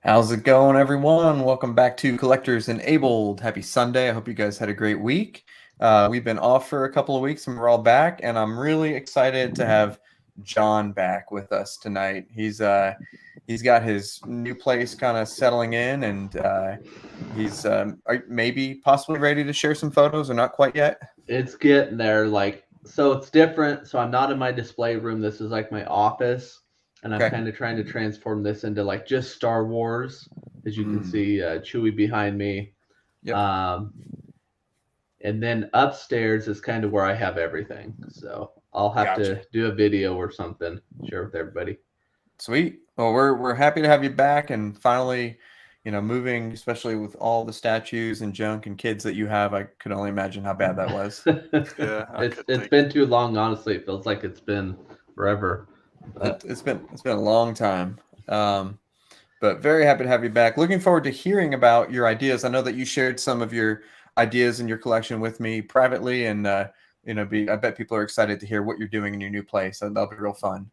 How's it going, everyone? Welcome back to Collectors Enabled. Happy Sunday. I hope you guys had a great week. We've been off for a couple of weeks and we're all back, and I'm really excited to have John back with us tonight. He's got his new place kind of settling in, and he's maybe possibly ready to share some photos, or not quite yet. It's getting there. So it's different. So I'm not in my display room. This is like my office, and I'm Okay. kind of trying to transform this into like just Star Wars, as you can see, Chewie behind me. Yep. And then upstairs is kind of where I have everything. So I'll have to do a video or something, share with everybody. Sweet. Well, we're happy to have you back, and finally, moving, especially with all the statues and junk and kids that you have. I could only imagine how bad that was. Yeah, it's been too long. Honestly, it feels like it's been forever. It's been a long time. But very happy to have you back. Looking forward to hearing about your ideas. I know that you shared some of your ideas in your collection with me privately, and I bet people are excited to hear what you're doing in your new place. So that'll be real fun.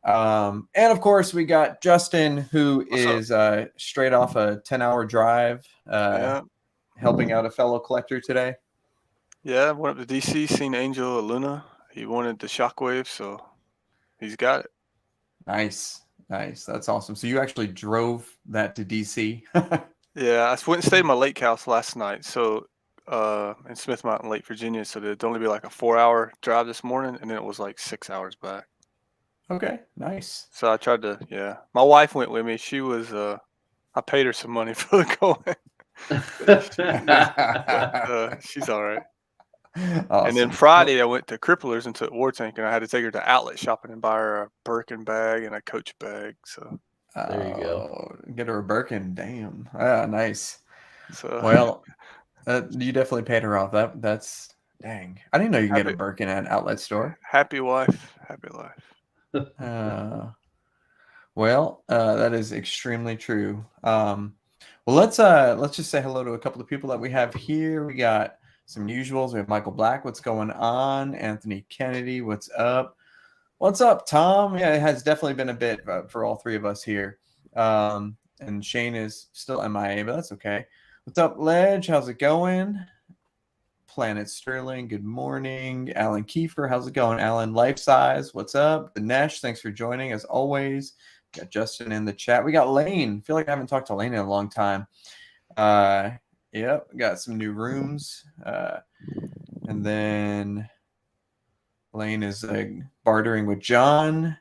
And of course, we got Justin, who is straight off a 10-hour drive, helping out a fellow collector today. Yeah, went up to DC, seen Angel Luna. He wanted the Shockwave, so he's got it. Nice. That's awesome. So you actually drove that to DC? Yeah, I went and stayed in my lake house last night. So in Smith Mountain, Lake Virginia. So it'd only be like a 4-hour drive this morning, and then it was like 6 hours back. Okay, nice. So I tried to, my wife went with me. She was, I paid her some money for the going. She's all right. Awesome. And then Friday, I went to Cripplers and took War Tank, and I had to take her to outlet shopping and buy her a Birkin bag and a Coach bag. So there you go. Get her a Birkin. Damn. Nice. So well, you definitely paid her off. That's dang. I didn't know you could get a Birkin at an outlet store. Happy wife, happy life. Well, that is extremely true. Well, let's just say hello to a couple of people that we have here. We got some usuals. We have Michael Black. What's going on? Anthony Kennedy. What's up? What's up, Tom? Yeah, it has definitely been a bit for all three of us here. And Shane is still MIA, but that's okay. What's up, Ledge? How's it going? Planet Sterling, good morning. Alan Kiefer, how's it going? Alan, Life Size, what's up? Dinesh, thanks for joining as always. Got Justin in the chat. We got Lane. Feel like I haven't talked to Lane in a long time. Yep, got some new rooms. And then Lane is bartering with John.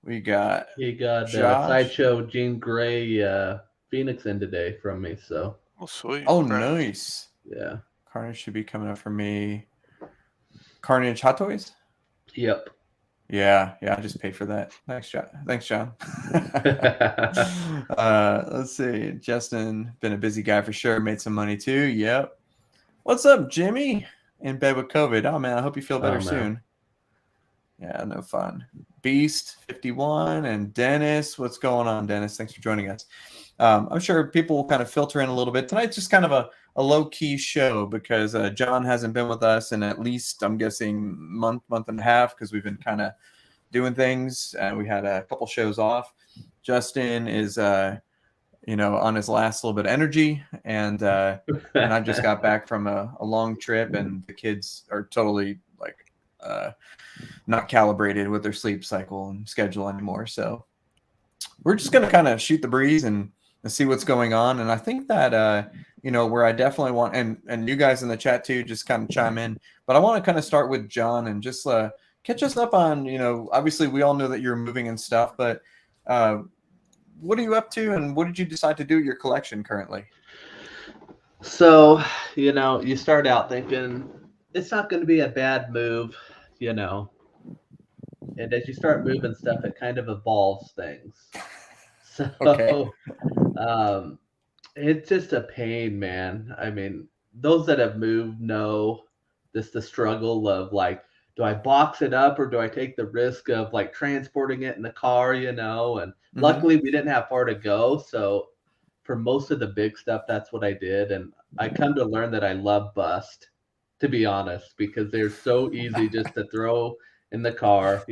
He got Sideshow Jean Grey Phoenix in today from me. So sweet. Oh, nice. Yeah. Carnage should be coming up for me. Carnage Hot Toys? Yep. Yeah, I just paid for that. Thanks, John. Let's see. Justin, been a busy guy for sure. Made some money too. Yep. What's up, Jimmy? In bed with COVID. Oh, man, I hope you feel better soon. Yeah, no fun. Beast 51 and Dennis. What's going on, Dennis? Thanks for joining us. I'm sure people will kind of filter in a little bit. Tonight's just kind of a low-key show because John hasn't been with us in at least, I'm guessing, month and a half, because we've been kind of doing things. We had a couple shows off. Justin is, on his last little bit of energy, and I just got back from a long trip, and the kids are totally not calibrated with their sleep cycle and schedule anymore. So we're just going to kind of shoot the breeze and see what's going on. And I think that, where I definitely want, and you guys in the chat too, just kind of chime in, but I want to kind of start with John and just catch us up on, obviously we all know that you're moving and stuff, but what are you up to and what did you decide to do with your collection currently? So, you start out thinking it's not going to be a bad move, and as you start moving stuff, it kind of evolves things. So, it's just a pain, man. I mean, those that have moved know the struggle of do I box it up or do I take the risk of transporting it in the car, and luckily we didn't have far to go. So for most of the big stuff, that's what I did. And I come to learn that I love bust, to be honest, because they're so easy just to throw in the car,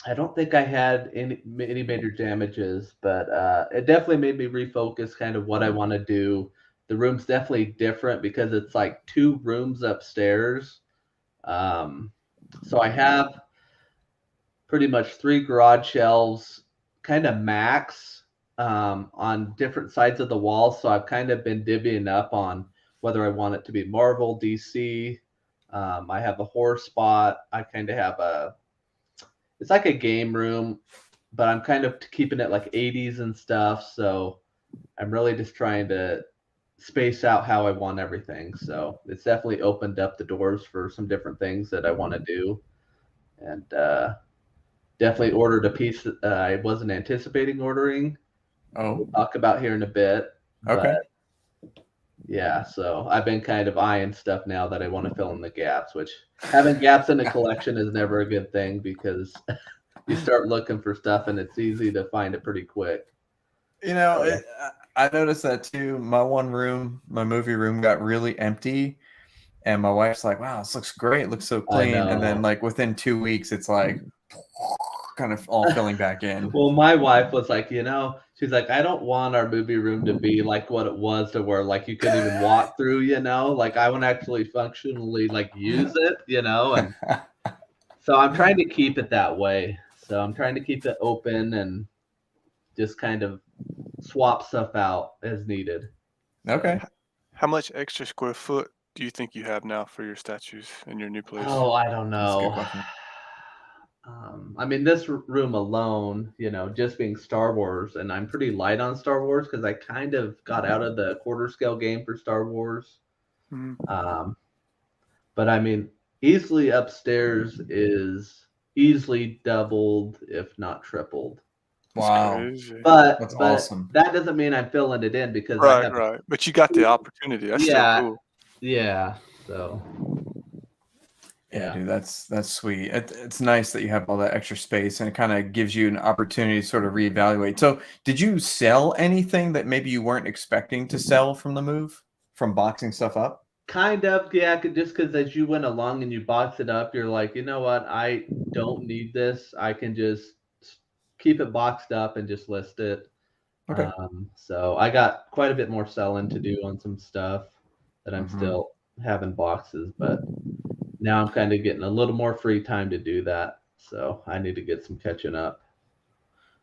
I don't think I had any major damages, but it definitely made me refocus kind of what I want to do. The room's definitely different because it's like 2 rooms upstairs. So I have pretty much 3 garage shelves, kind of max on different sides of the wall. So I've kind of been divvying up on whether I want it to be Marvel, DC. I have a horror spot. I kind of have it's like a game room, but I'm kind of keeping it like 80s and stuff. So I'm really just trying to space out how I want everything. So it's definitely opened up the doors for some different things that I want to do. And definitely ordered a piece that I wasn't anticipating ordering. Oh, We'll talk about here in a bit. okay. But yeah, so I've been kind of eyeing stuff now that I want to fill in the gaps, which having gaps in a collection is never a good thing because you start looking for stuff and it's easy to find it pretty quick. You know, I noticed that too. My one room, my movie room, got really empty, and my wife's like, "Wow, this looks great. It looks so I clean." And then, know. like within 2 weeks, it's like kind of all filling back in. Well, my wife was like, she's like, I don't want our movie room to be like what it was to where like you couldn't even walk through, like I want to actually functionally like use it, and so I'm trying to keep it that way. So I'm trying to keep it open and just kind of swap stuff out as needed. Okay. How much extra square foot do you think you have now for your statues in your new place? Oh, I don't That's a good know. question. I mean, this room alone, just being Star Wars, and I'm pretty light on Star Wars because I kind of got out of the quarter scale game for Star Wars. Mhm. But I mean, easily upstairs is easily doubled, if not tripled. That's Wow, crazy. But that's but awesome. that doesn't mean I'm filling it in because I Right, have right. But you got the opportunity. That's still yeah, cool. yeah. So Yeah, yeah. dude, that's sweet. It's nice that you have all that extra space, and it kind of gives you an opportunity to sort of reevaluate. So, did you sell anything that maybe you weren't expecting to sell from the move, from boxing stuff up? Kind of, yeah, just because as you went along and you box it up, you're like, you know what? I don't need this. I can just keep it boxed up and just list it. Okay. So I got quite a bit more selling to do on some stuff that I'm Hmm. still having boxes, but now I'm kind of getting a little more free time to do that. So I need to get some catching up.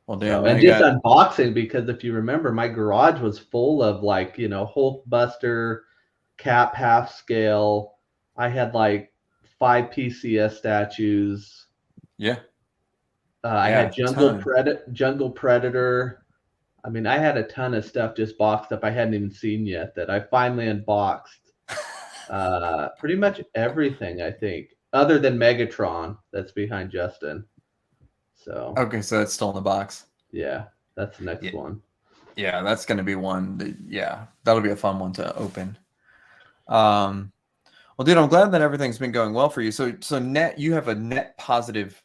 Well, So, damn, now and you just got. unboxing because if you remember, my garage was full of like, Hulkbuster, Cap half scale. I had like 5 PCS statues. Yeah, I yeah, had a ton. Jungle Predator. I mean, I had a ton of stuff just boxed up I hadn't even seen yet that I finally unboxed. Pretty much everything, I think, other than Megatron that's behind Justin. So, Okay, so it's still in the box. yeah, that's the next Yeah, one. yeah, that's gonna be one. Yeah, that'll be a fun one to open. Um, well, dude, I'm glad that everything's been going well for you. So net, you have a net positive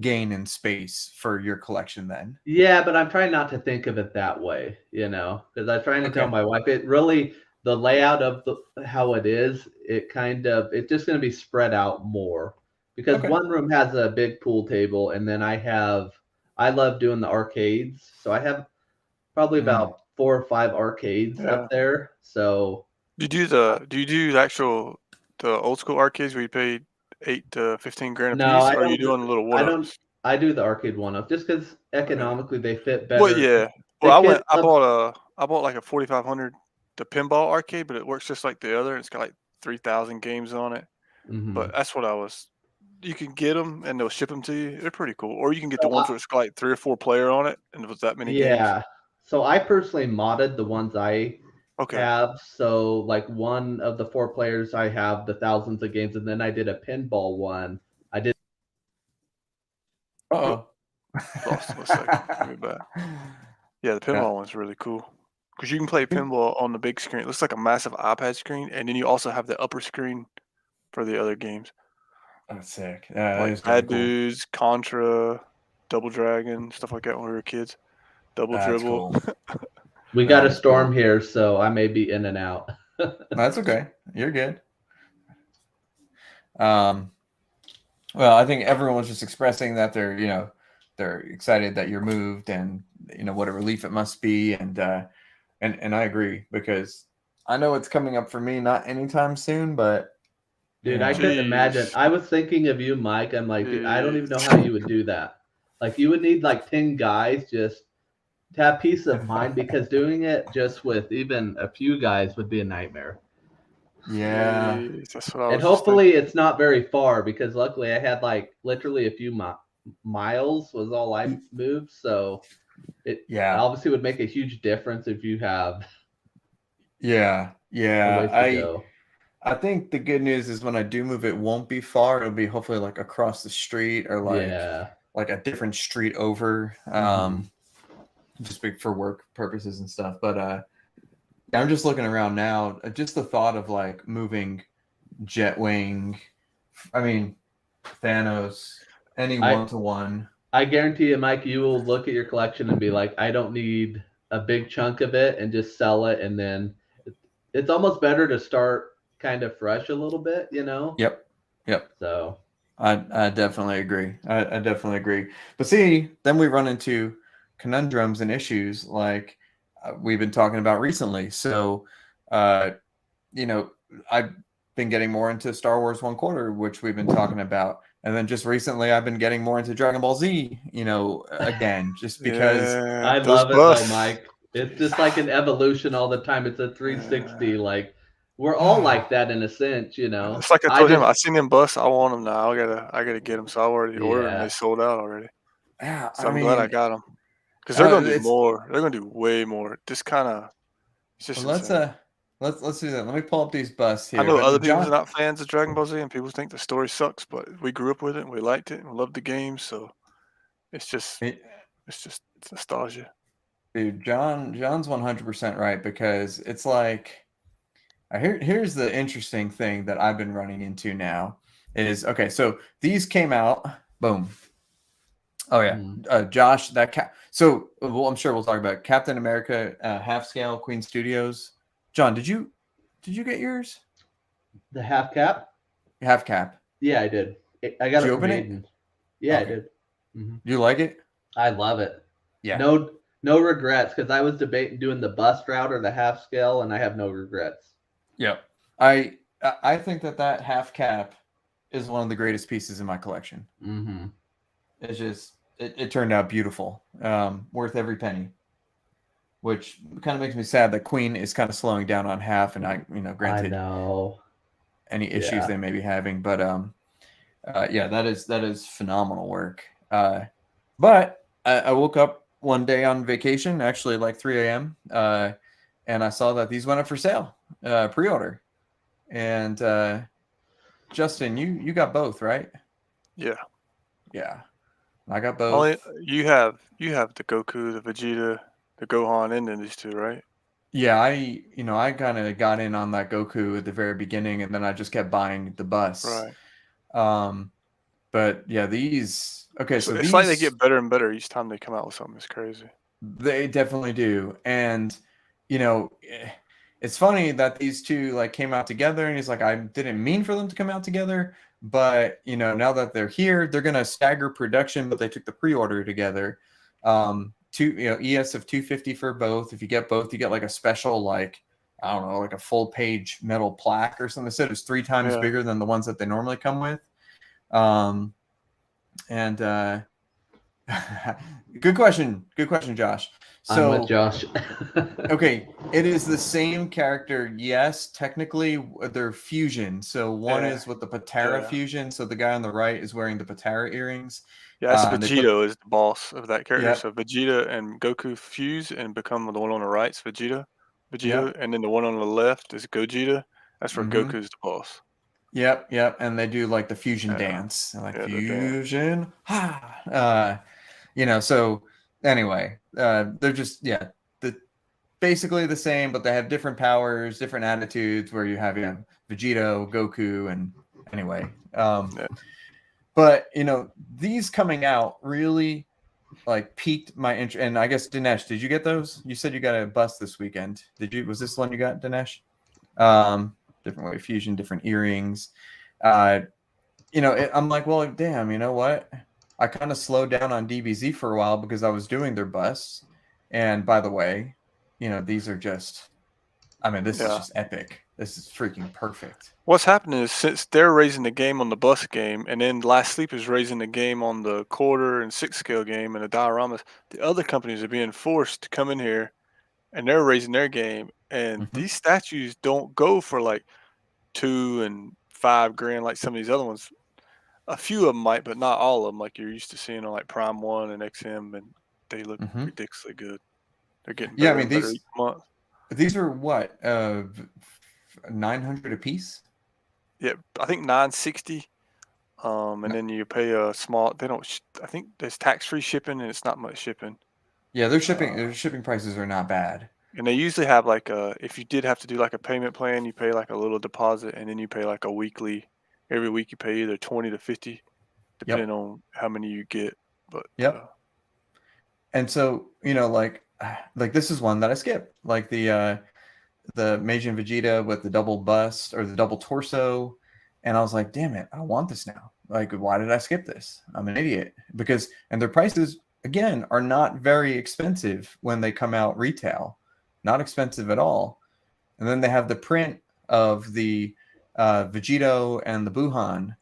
gain in space for your collection then. Yeah, but I'm trying not to think of it that way, because I'm trying to tell Okay. my wife it really the layout of how it is, it's just going to be spread out more because Okay. one room has a big pool table and then I love doing the arcades. So I have probably Mm. about 4 or 5 arcades Yeah. up there. So Do you do the old school arcades where you paid 8 to 15 grand a no, piece, or are you doing little I one don't ups? I do the arcade one up just because Okay. economically they fit Well, better. yeah. The Well, kids love I bought like a 4500, the pinball arcade, but it works just like the other. It's got like 3,000 games on it. But mhm. that's what I was. You can get them and they'll ship them to you. They're pretty cool. Or you can get the So ones where it's got like 3 or 4 player on it, and it was that many games. yeah. So I personally modded the ones I Okay. have. So like one of the 4 players, I have the thousands of games, and then I did a pinball one. I did. Oh, Uh-oh. lost him a second. Give me back. Yeah, the Yeah. pinball one's really cool because you can play pinball on the big screen. It looks like a massive iPad screen, and then you also have the upper screen for the other games, That's sick. Yeah, that like is damn Bad cool. Dudes, Contra, Double Dragon, stuff like that when we were kids. Double That's Dribble. cool. We got That a is cool. storm here, so I may be in and out. That's okay. You're good. Um, well, I think everyone was just expressing that they're, they're excited that you're moved, and what a relief it must be. And I agree, because I know it's coming up for me, not anytime soon, but Dude, I couldn't imagine. I was thinking of you, Mike. I'm like, dude, I don't even know how you would do that. Like, you would need like 10 guys just to have peace of mind, because doing it just with even a few guys would be a nightmare. Yeah. Jeez, that's what I was And just hopefully it's not very far, because luckily I had like literally a few miles was all I moved. So it obviously would make a huge difference if you have a ways to go. I think the good news is when I do move, it won't be far. It'll be hopefully like across the street, or like a different street over, just for work purposes and stuff. But I'm just looking around now. Just the thought of like moving Jetwing, I mean Thanos, any 1-to-1. I guarantee you, Mike, you will look at your collection and be like, I don't need a big chunk of it, and just sell it. And then it's almost better to start kind of fresh a little bit, Yep. So I definitely agree. I definitely agree. But see, then we run into conundrums and issues like we've been talking about recently. So, I've been getting more into Star Wars 1/4, which we've been talking about. And then just recently, I've been getting more into Dragon Ball Z, again, just because. I love it, though, Mike. It's just like an evolution all the time. It's a 360. Like, we're all like that in a sense, It's like I told him, I seen them bust. I want them now. I gotta get them. So I already ordered them. They sold out already. Yeah, so I'm glad I got them, because they're gonna do more. They're gonna do way more. Just kind of. Let's do that. Let me pull up these busts here. I know other people are not fans of Dragon Ball Z, and people think the story sucks, but we grew up with it, and we liked it, and we loved the game. So it's nostalgia. Dude, John's 100% right, because it's like. Here's the interesting thing that I've been running into now is, okay, so these came out, boom. Oh yeah, Josh, so I'm sure we'll talk about Captain America half scale, Queen Studios. John, did you get yours? The half cap? Half cap. Yeah, I did. I got did it. You open it? Yeah, okay. I did. Mm-hmm. You like it? I love it. Yeah. No regrets, because I was debating doing the bust route or the half scale, and I have no regrets. Yep. I think that half cap is one of the greatest pieces in my collection. Mm-hmm. It's just it turned out beautiful, worth every penny. Which kind of makes me sad that Queen is kind of slowing down on half, and granted, I know any issues they may be having, but that is phenomenal work. But I woke up one day on vacation, actually like 3 a.m. And I saw that these went up for sale, pre-order. And Justin, you got both, right? Yeah. Yeah. I got both. You have the Goku, the Vegeta, the Gohan, and then these two, right? Yeah, I kind of got in on that Goku at the very beginning, and then I just kept buying the bus. Right. But yeah, these. Okay, so it's like they get better and better each time they come out with something. It's crazy. They definitely do, and it's funny that these two like came out together, and he's like, I didn't mean for them to come out together, but now that they're here, they're gonna stagger production, but they took the pre-order together. ES of 250 for both. If you get both, you get like a special, like, I don't know, like a full page metal plaque or something. They said it was 3 times bigger than the ones that they normally come with. Good question, Josh. So, I'm with Josh. Okay, it is the same character. Yes, technically they're fusion. So one is with the Patara fusion. So the guy on the right is wearing the Patara earrings. Yeah, that's Vegeta is the boss of that character. Yep. So Vegeta and Goku fuse and become the one on the right is Vegeta, yep. And then the one on the left is Gogeta. That's where Goku's the boss. Yep, and they do like the fusion dance, like fusion. So anyway, they're just basically the same, but they have different powers, different attitudes. Where you have Vegeta, Goku, and anyway. But these coming out really like piqued my interest. And I guess Dinesh, did you get those? You said you got a bust this weekend. Did you? Was this one you got, Dinesh? Different way fusion, different earrings. I'm like, well, damn. You know what? I kind of slowed down on DBZ for a while because I was doing their busts. And by the way, these are just, I mean, this is just epic. This is freaking perfect. What's happening is since they're raising the game on the bus game, and then Last Sleep is raising the game on the quarter and 6 scale game and the dioramas, the other companies are being forced to come in here and they're raising their game. And these statues don't go for like 2 and 5 grand like some of these other ones. A few of them might, but not all of them, like you're used to seeing on like Prime One and XM, and they look ridiculously good. They're getting better and better each month. These are what, 900 a piece? Yeah, I think 960. And then you pay a small. They don't. I think there's tax-free shipping, and it's not much shipping. Yeah, their shipping prices are not bad. And they usually have like if you did have to do like a payment plan, you pay like a little deposit, and then you pay like a weekly. Every week you pay either 20 to 50, depending on how many you get. But and so like this is one that I skipped, like the Meiji Vegeta with the double bust or the double torso, and I was like, damn it, I want this now. Like, why did I skip this? I'm an idiot. And their prices again are not very expensive when they come out retail, not expensive at all. And then they have the print of the Vegito and the Buhan,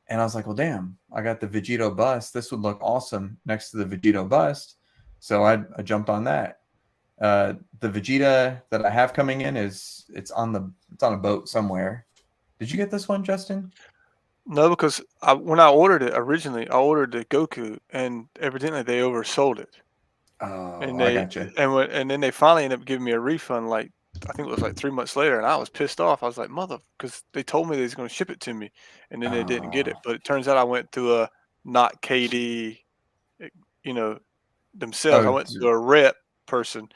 and I was like, well, damn, I got the Vegito bust. This would look awesome next to the Vegito bust, so I jumped on that. The Vegeta that I have coming in it's on a boat somewhere. Did you get this one, Justin? No, because when I ordered it originally, I ordered the Goku, and evidently they oversold it. Oh, And I gotcha. And then they finally ended up giving me a refund. Like I think it was like 3 months later, and I was pissed off. I was like, because they told me they was going to ship it to me, and then they didn't get it. But it turns out I went to a not KD, themselves. I went to a rep person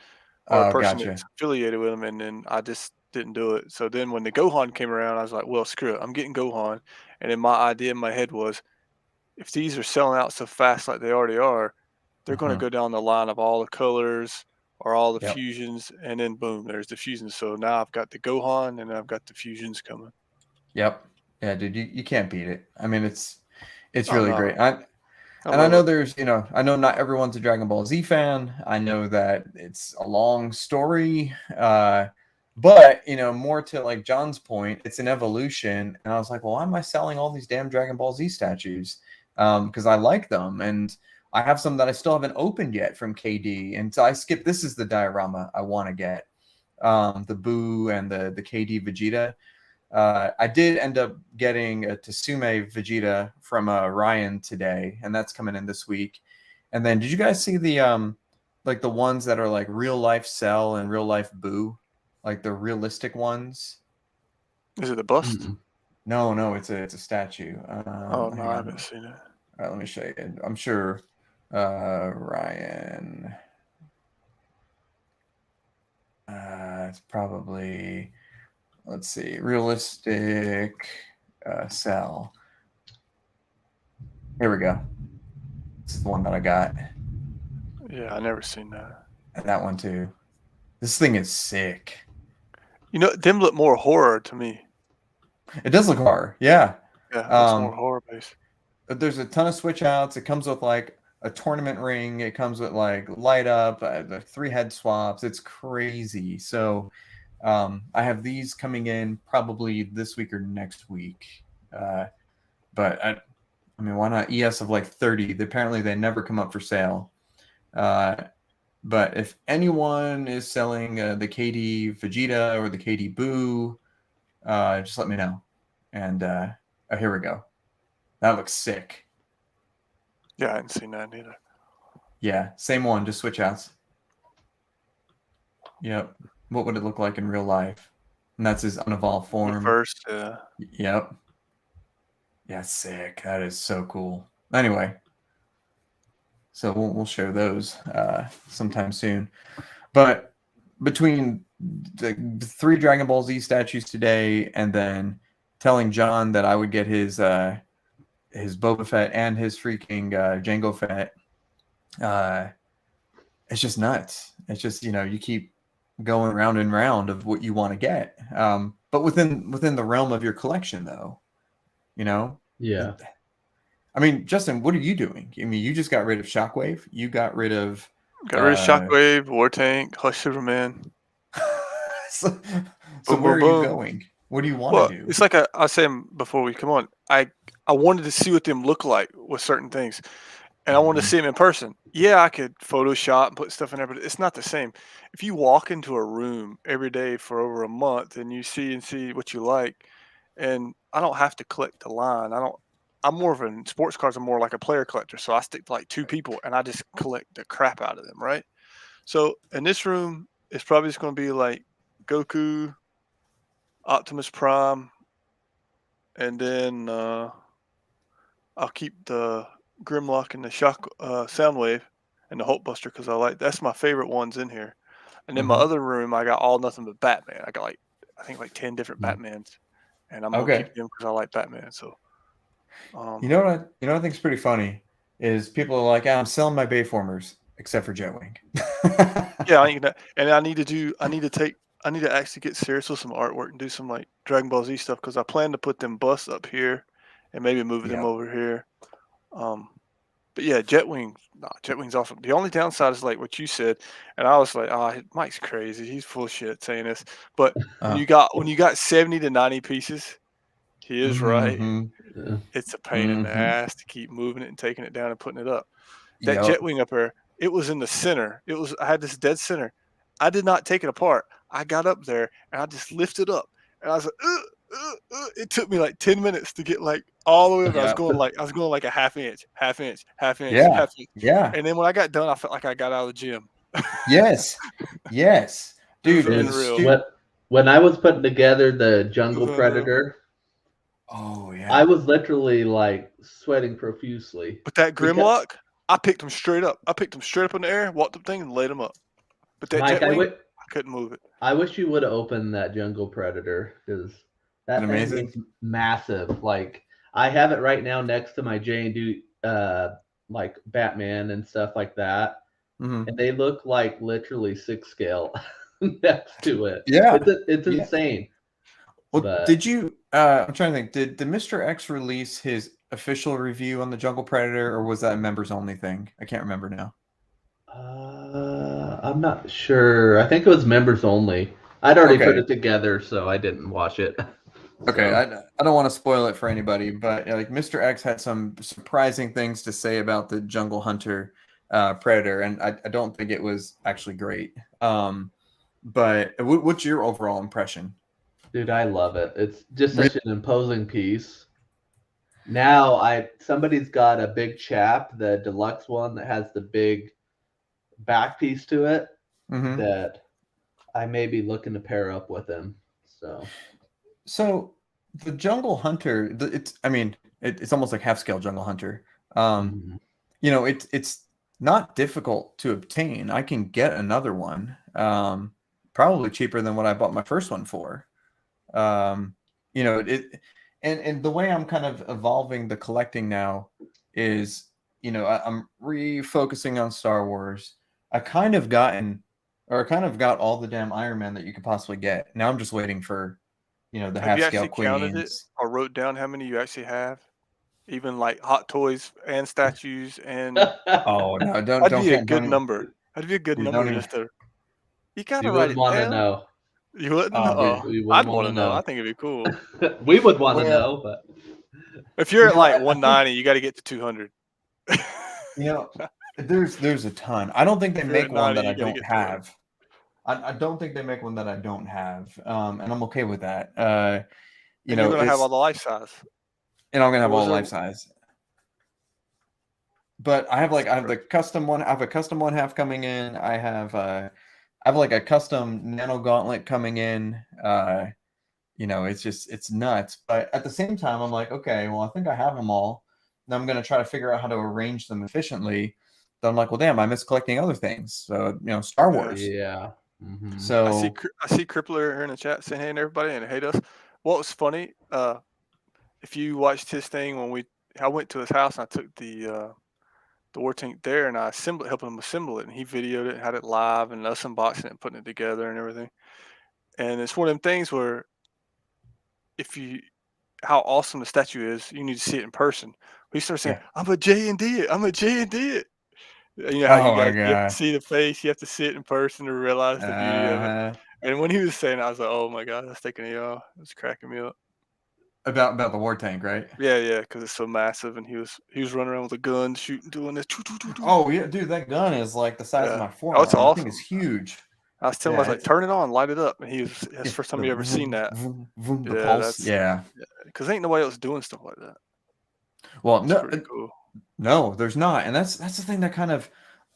or a person that's affiliated with them, and then I just didn't do it. So then when the Gohan came around, I was like, well, screw it, I'm getting Gohan. And then my idea in my head was, if these are selling out so fast like they already are, they're going to go down the line of all the colors or all the fusions, and then boom, there's the fusions. So now I've got the Gohan and I've got the fusions coming. Yep. Yeah, dude, you can't beat it. I mean, it's really great. I know I know not everyone's a Dragon Ball Z fan. I know that it's a long story. But more to like John's point, it's an evolution. And I was like, well, why am I selling all these damn Dragon Ball Z statues? Because I like them, and I have some that I still haven't opened yet from KD. And so I skipped. This is the diorama I want to get, the Boo and the KD Vegeta. I did end up getting a Tsume Vegeta from Ryan today, and that's coming in this week. And then, did you guys see the like the ones that are like real life Cell and real life Boo? Like the realistic ones. Is it a bust? No, it's a statue. No, I haven't seen it. All right, let me show you. I'm sure Ryan. It's probably, let's see, realistic Cell. Here we go. This is the one that I got. Yeah, I never seen that. And that one too. This thing is sick. Them look more horror to me. It does look horror, yeah. Yeah, it's more horror based. There's a ton of switch outs. It comes with like a tournament ring. It comes with like light up, the 3 head swaps. It's crazy. So I have these coming in probably this week or next week. But I mean, why not ES of like 30? Apparently they never come up for sale. But if anyone is selling the KD Vegeta or the KD Boo, just let me know. And here we go. That looks sick. Yeah, I hadn't seen that either. Yeah, same one, just switch outs. Yep. What would it look like in real life? And that's his unevolved form. First, yeah. Yep. Yeah, sick. That is so cool. Anyway. So we'll show those sometime soon. But between the 3 Dragon Ball Z statues today, and then telling John that I would get his Boba Fett and his freaking Jango Fett, it's just nuts. It's just, you keep going round and round of what you want to get. But within the realm of your collection, though, Yeah. I mean, Justin, what are you doing? I mean, you just got rid of Shockwave. You got rid of. Got rid of Shockwave, War Tank, Hush Superman. so, Boom, where boom, are you boom. going? What do you want Well, to do? it's like I was saying before we come on. I wanted to see what them look like with certain things, and I wanted to see them in person. Yeah, I could Photoshop and put stuff in there, but it's not the same. If you walk into a room every day for over a month and you see what you like, and I don't have to collect the line. I don't. I'm more of a sports cars. I'm more like a player collector, so I stick to like 2 people and I just collect the crap out of them, right? So in this room, it's probably just going to be like Goku, Optimus Prime, and then I'll keep the Grimlock and the Shock Soundwave and the Hulkbuster because that's my favorite ones in here. And then my Mhm. other room, I got all nothing but Batman. I got I think 10 different Mhm. Batmans, and I'm gonna Okay. keep them because I like Batman. So You know what I think is pretty funny is people are like, I'm selling my Bayformers except for Jetwing. yeah, and I need to actually get serious with some artwork and do some like Dragon Ball Z stuff because I plan to put them busts up here and maybe move them Yeah. over here. But yeah, Jetwing's awesome. The only downside is like what you said, and I was like, Mike's crazy. He's full of shit saying this. But when you got 70 to 90 pieces, he is right. Mhm. Yeah. It's a pain in the Mhm. ass to keep moving it and taking it down and putting it up. That Yep. Jetwing up there, it was in the center. I had this dead center. I did not take it apart. I got up there and I just lifted up, and I was like, it took me like 10 minutes to get like all the way up. Yep. I was going like a half inch, half inch, half inch, Yeah. half inch. Yeah. And then when I got done, I felt like I got out of the gym. Yes. Yes. It was Dude, Dude, unreal. when I was putting together the It Jungle was unreal. Predator, Oh yeah. I was literally like sweating profusely. But that Because, Grimlock, I picked him straight up. I picked him straight up in the air, walked up the thing, and laid him up. But that Mike, Jetwing, I couldn't move it. I wish you would have opened that Jungle Predator because that thing amazing? is massive. Like I have it right now next to my J&D, like Batman and stuff like that, Mhm. and they look like literally 6 scale next to it. Yeah. It's Yeah. insane. Well, But did you? I'm trying to think. Did Mr. X release his official review on the Jungle Predator, or was that a members only thing? I can't remember now. I'm not sure. I think it was members only. I'd already put Okay. it together, so I didn't watch it. Okay. So, I don't want to spoil it for anybody, but like Mr. X had some surprising things to say about the Jungle Hunter Predator, and I don't think it was actually great. But what's your overall impression? dude, I love it. It's just Really? such an imposing piece. Now somebody's got a big chap, the deluxe one that has the big back piece to it Mm-hmm. that I may be looking to pair up with him. So the Jungle Hunter, it's almost like half scale Jungle Hunter. Mhm. It's not difficult to obtain. I can get another one, probably cheaper than what I bought my first one for. Um, and the way I'm kind of evolving the collecting now is, I'm refocusing on Star Wars. I kind of got all the damn Iron Man that you could possibly get. Now I'm just waiting for, the Have half you scale actually counted it queens. or wrote down how many you actually have? Even like hot toys and statues and Oh no, that'd be a don't good number. That'd be a good dude, don't number even. just to you gotta You write wouldn't it want to down. know. You wouldn't? Oh, Oh, dude. We I'd wouldn't want want to to know. I know. think it'd be cool. We would want to Well, know, but If you're at like I think 190, you got to get to 200. you know there's a ton. I don't think they If you're make at one 90, that I you got to don't get 200. have. I don't think they make one that I don't have, and I'm okay with that. And you're gonna have all It's the life size. and I'm gonna have Or was all there? life size. But I have the custom one. I have a custom one half coming in. I have like a custom nano gauntlet coming in. It's nuts. But at the same time, I'm like, okay, well, I think I have them all. And I'm gonna try to figure out how to arrange them efficiently. Then I'm like, well, damn, I miss collecting other things. So Star Yeah. Wars. yeah. Mhm. So I see Crippler here in the chat saying hey to everybody and hate us. What was funny? If you watched his thing I went to his house and I took the war tank there and helping him assemble it, and he videoed it, had it live, and us unboxing it and putting it together and everything. And it's one of them things where if you how awesome the statue is, you need to see it in person. He started saying, Yeah. "I'm a J&D it. I'm a J&D it." You know how Oh my you have to god. see the face, you have to see it in person to realize the beauty of it. Uh, And when he was saying it, I was like, "Oh my god, that's taking me off." It was cracking me up. about the war tank, right? Yeah, because it's so massive, and he was running around with a gun, shooting, doing this. Choo, choo, choo, choo. Oh yeah, dude, that gun is like the size of Yeah. my Oh, it's forearm. The thing is awesome. huge. I was telling him, I Yeah, was like, it's "Turn it on, light it up." And that's the yeah, first time the you ever seen vroom, that. vroom, vroom, the Yeah, pulse. that's Yeah. because ain't nobody else doing stuff like that. Well, It's no, pretty cool. no, there's not, and that's the thing that kind of,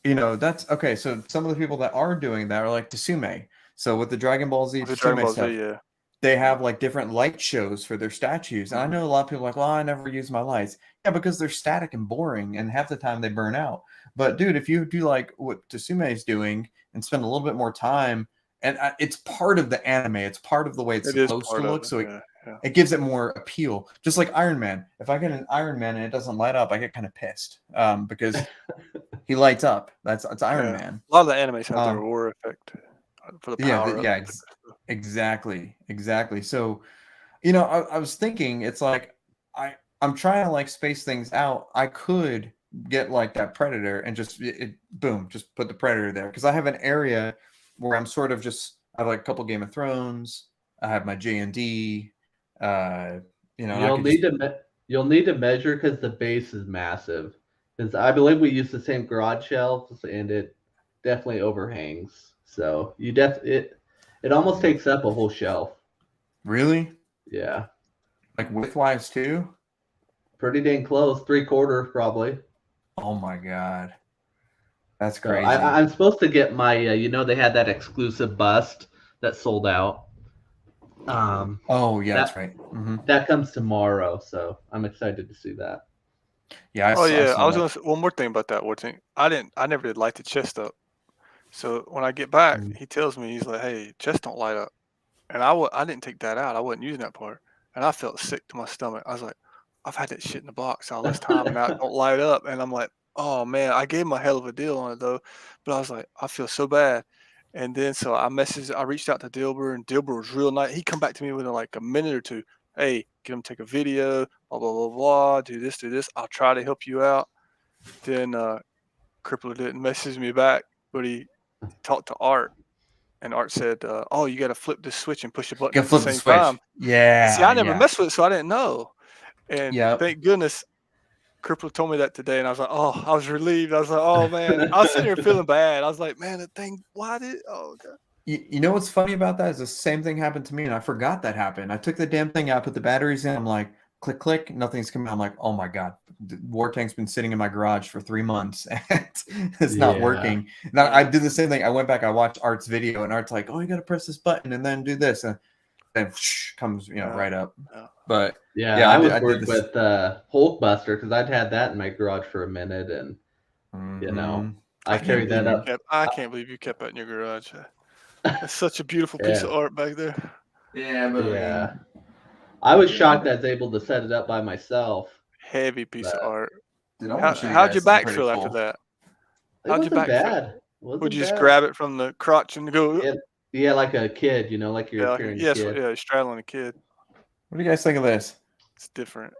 that's okay. So some of the people that are doing that are like Tsume. So with the Dragon Ball Z With the Dragon Tsume Ball Z, stuff, yeah. they have like different light shows for their statues. And I know a lot of people are like, well, I never use my lights. Yeah, because they're static and boring, and half the time they burn out. But dude, if you do like what Tsume is doing and spend a little bit more time, and it's part of the anime, it's part of the way it's It is supposed to part of look. it. So Yeah. it gives it more appeal. Just like Iron Man. If I get an Iron Man and it doesn't light up, I get kind of pissed because he lights up. It's Iron Yeah. Man. A lot of the animes have their Um, aura effect for the yeah, power up. exactly. So I was thinking, it's like I'm trying to like space things out. I could get like that Predator and just boom, just put the Predator there because I have an area where I'm sort of just I have like a couple Game of Thrones. I have my J&D. And I You'll could just need to you'll need to measure because the base is massive. Because I believe we use the same garage shelves, and it definitely overhangs. So it almost takes up a whole shelf. really Yeah, like widthwise too. pretty dang close. 3/4 probably. Oh my god, that's So crazy. I'm supposed to get my. They had that exclusive bust that sold out. Oh yeah, that's That right. Hmm. that comes tomorrow, so I'm excited to see that. Yeah, Oh I yeah, I saw was that. gonna say one more thing about that war thing. I never did light the chest up. So when I get back, Mm. he tells me, he's like, "Hey, chest don't light up," and I didn't take that out. I wasn't using that part, and I felt sick to my stomach. I was like, "I've had that shit in the box all this time, and now it don't light up." And I'm like, "Oh man," I gave him a hell of a deal on it though, but I was like, I feel so bad. And then so I reached out to Dilber, and Dilber was real nice. He come back to me within like a minute or two. Hey, get him take a video, blah blah blah blah. Do this, do this. I'll try to help you out. Then Crippler didn't message me back, but he talked to Art, and Art said, "Oh, you got to flip this switch and push a button Can at the flip the same time." switch. See, Yeah, I never yeah, messed with it, so I didn't know. And yep. thank goodness Crippler told me that today, and I was like, "Oh," I was relieved. I was like, "Oh man," I was sitting here feeling bad. I was like, "Man, the thing, why did? Oh god." You know what's funny about that is the same thing happened to me, and I forgot that happened. I took the damn thing out, put the batteries in. I'm like, click, click, nothing's coming out. I'm like, oh my god, the war tank's been sitting in my garage for 3 months and it's not Yeah. working. Now I did the same thing. I went back, I watched Art's video, and Art's like, oh, you got to press this button and then do this, and then whoosh, comes Yeah, right up. yeah. But Yeah, yeah, I was I did worried this. with Hulkbuster because I'd had that in my garage for a minute, and Mhm. I carried that up. I can't believe you kept that in your garage. That's such a beautiful piece of Yeah, art back there. Yeah, but I yeah. mean, I was yeah, shocked I was able to set it up by myself, Heavy piece of but art. dude, I want to show you How'd your guys something back pretty feel after cool. that? it How'd your wasn't back feel? bad. It Would wasn't you just bad. grab it from the crotch and go? Yeah, yeah, like a kid, like you're Yeah, carrying a yes, kid. yeah, straddling a kid. What do you guys think of this? It's different.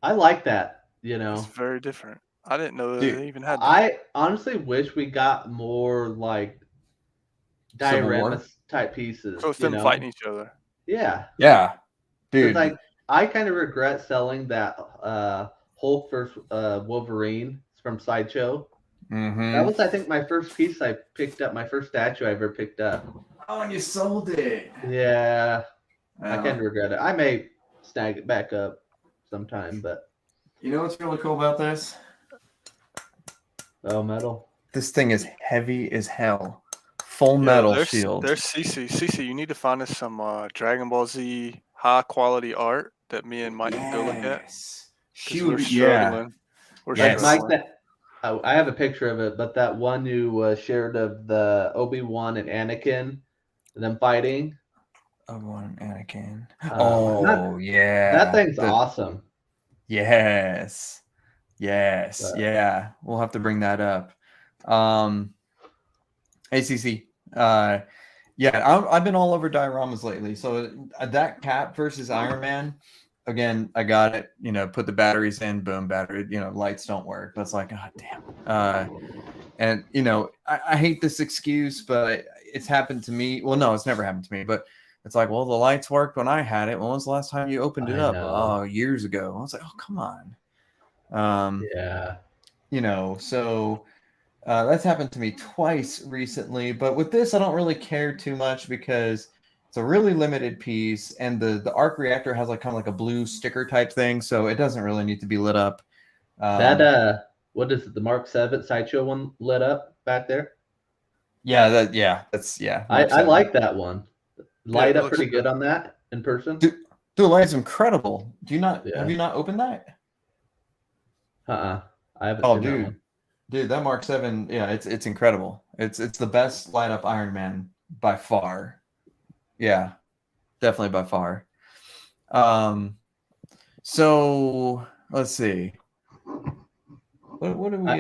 I like that. It's very different. I didn't know Dude, they even had that. I honestly wish we got more like Civil War? dioramas type pieces. So it's them fighting each other. Yeah, Yeah, because dude. I kind of regret selling that Hulk versus Wolverine from Sideshow. That was, I think, my first piece I picked up, my first statue I ever picked up. Oh, and you sold it. Yeah, I kind of Yeah. regret it. I may snag it back up sometime, but You know what's really cool about this? metal. This thing is heavy as hell. Full Yeah, metal there's shield. CC. CC, you need to find us some Dragon Ball Z high quality art that me and Mike can go look at. Yes. 'Cause we're Huge. Yeah. struggling. We're Yes. Mike, struggling. I have a picture of it, but that one you shared of the Obi-Wan and Anakin, them fighting. Obi-Wan and Anakin. That Yeah. thing's awesome. Yes. Yes. But Yeah. We'll have to bring that up. ACC. Yeah, I've been all over dioramas lately. So that Cap versus Iron Man, again, I got it. Put the batteries in, boom, battery. Lights don't work. That's like, God damn. And I hate this excuse, but it's happened to me. Well, no, it's never happened to me. But it's like, well, the lights worked when I had it. When was the last time you opened it I up? know. Oh, years ago. I was like, oh, come on. Yeah. So that's happened to me twice recently. But with this, I don't really care too much because it's a really limited piece, and the arc reactor has like kind of like a blue sticker type thing, so it doesn't really need to be lit up. That what is it? The Mark 7 Sideshow one lit up back there. That's I Mark 7. like that one. Light it up looks pretty good good. on that in person. Dude, the light's incredible. Have Yeah. you not opened that? I haven't Oh, seen that one. dude, that Mark 7, yeah, it's incredible. It's the best light up Iron Man by far. Yeah, definitely by far. So let's see. What do we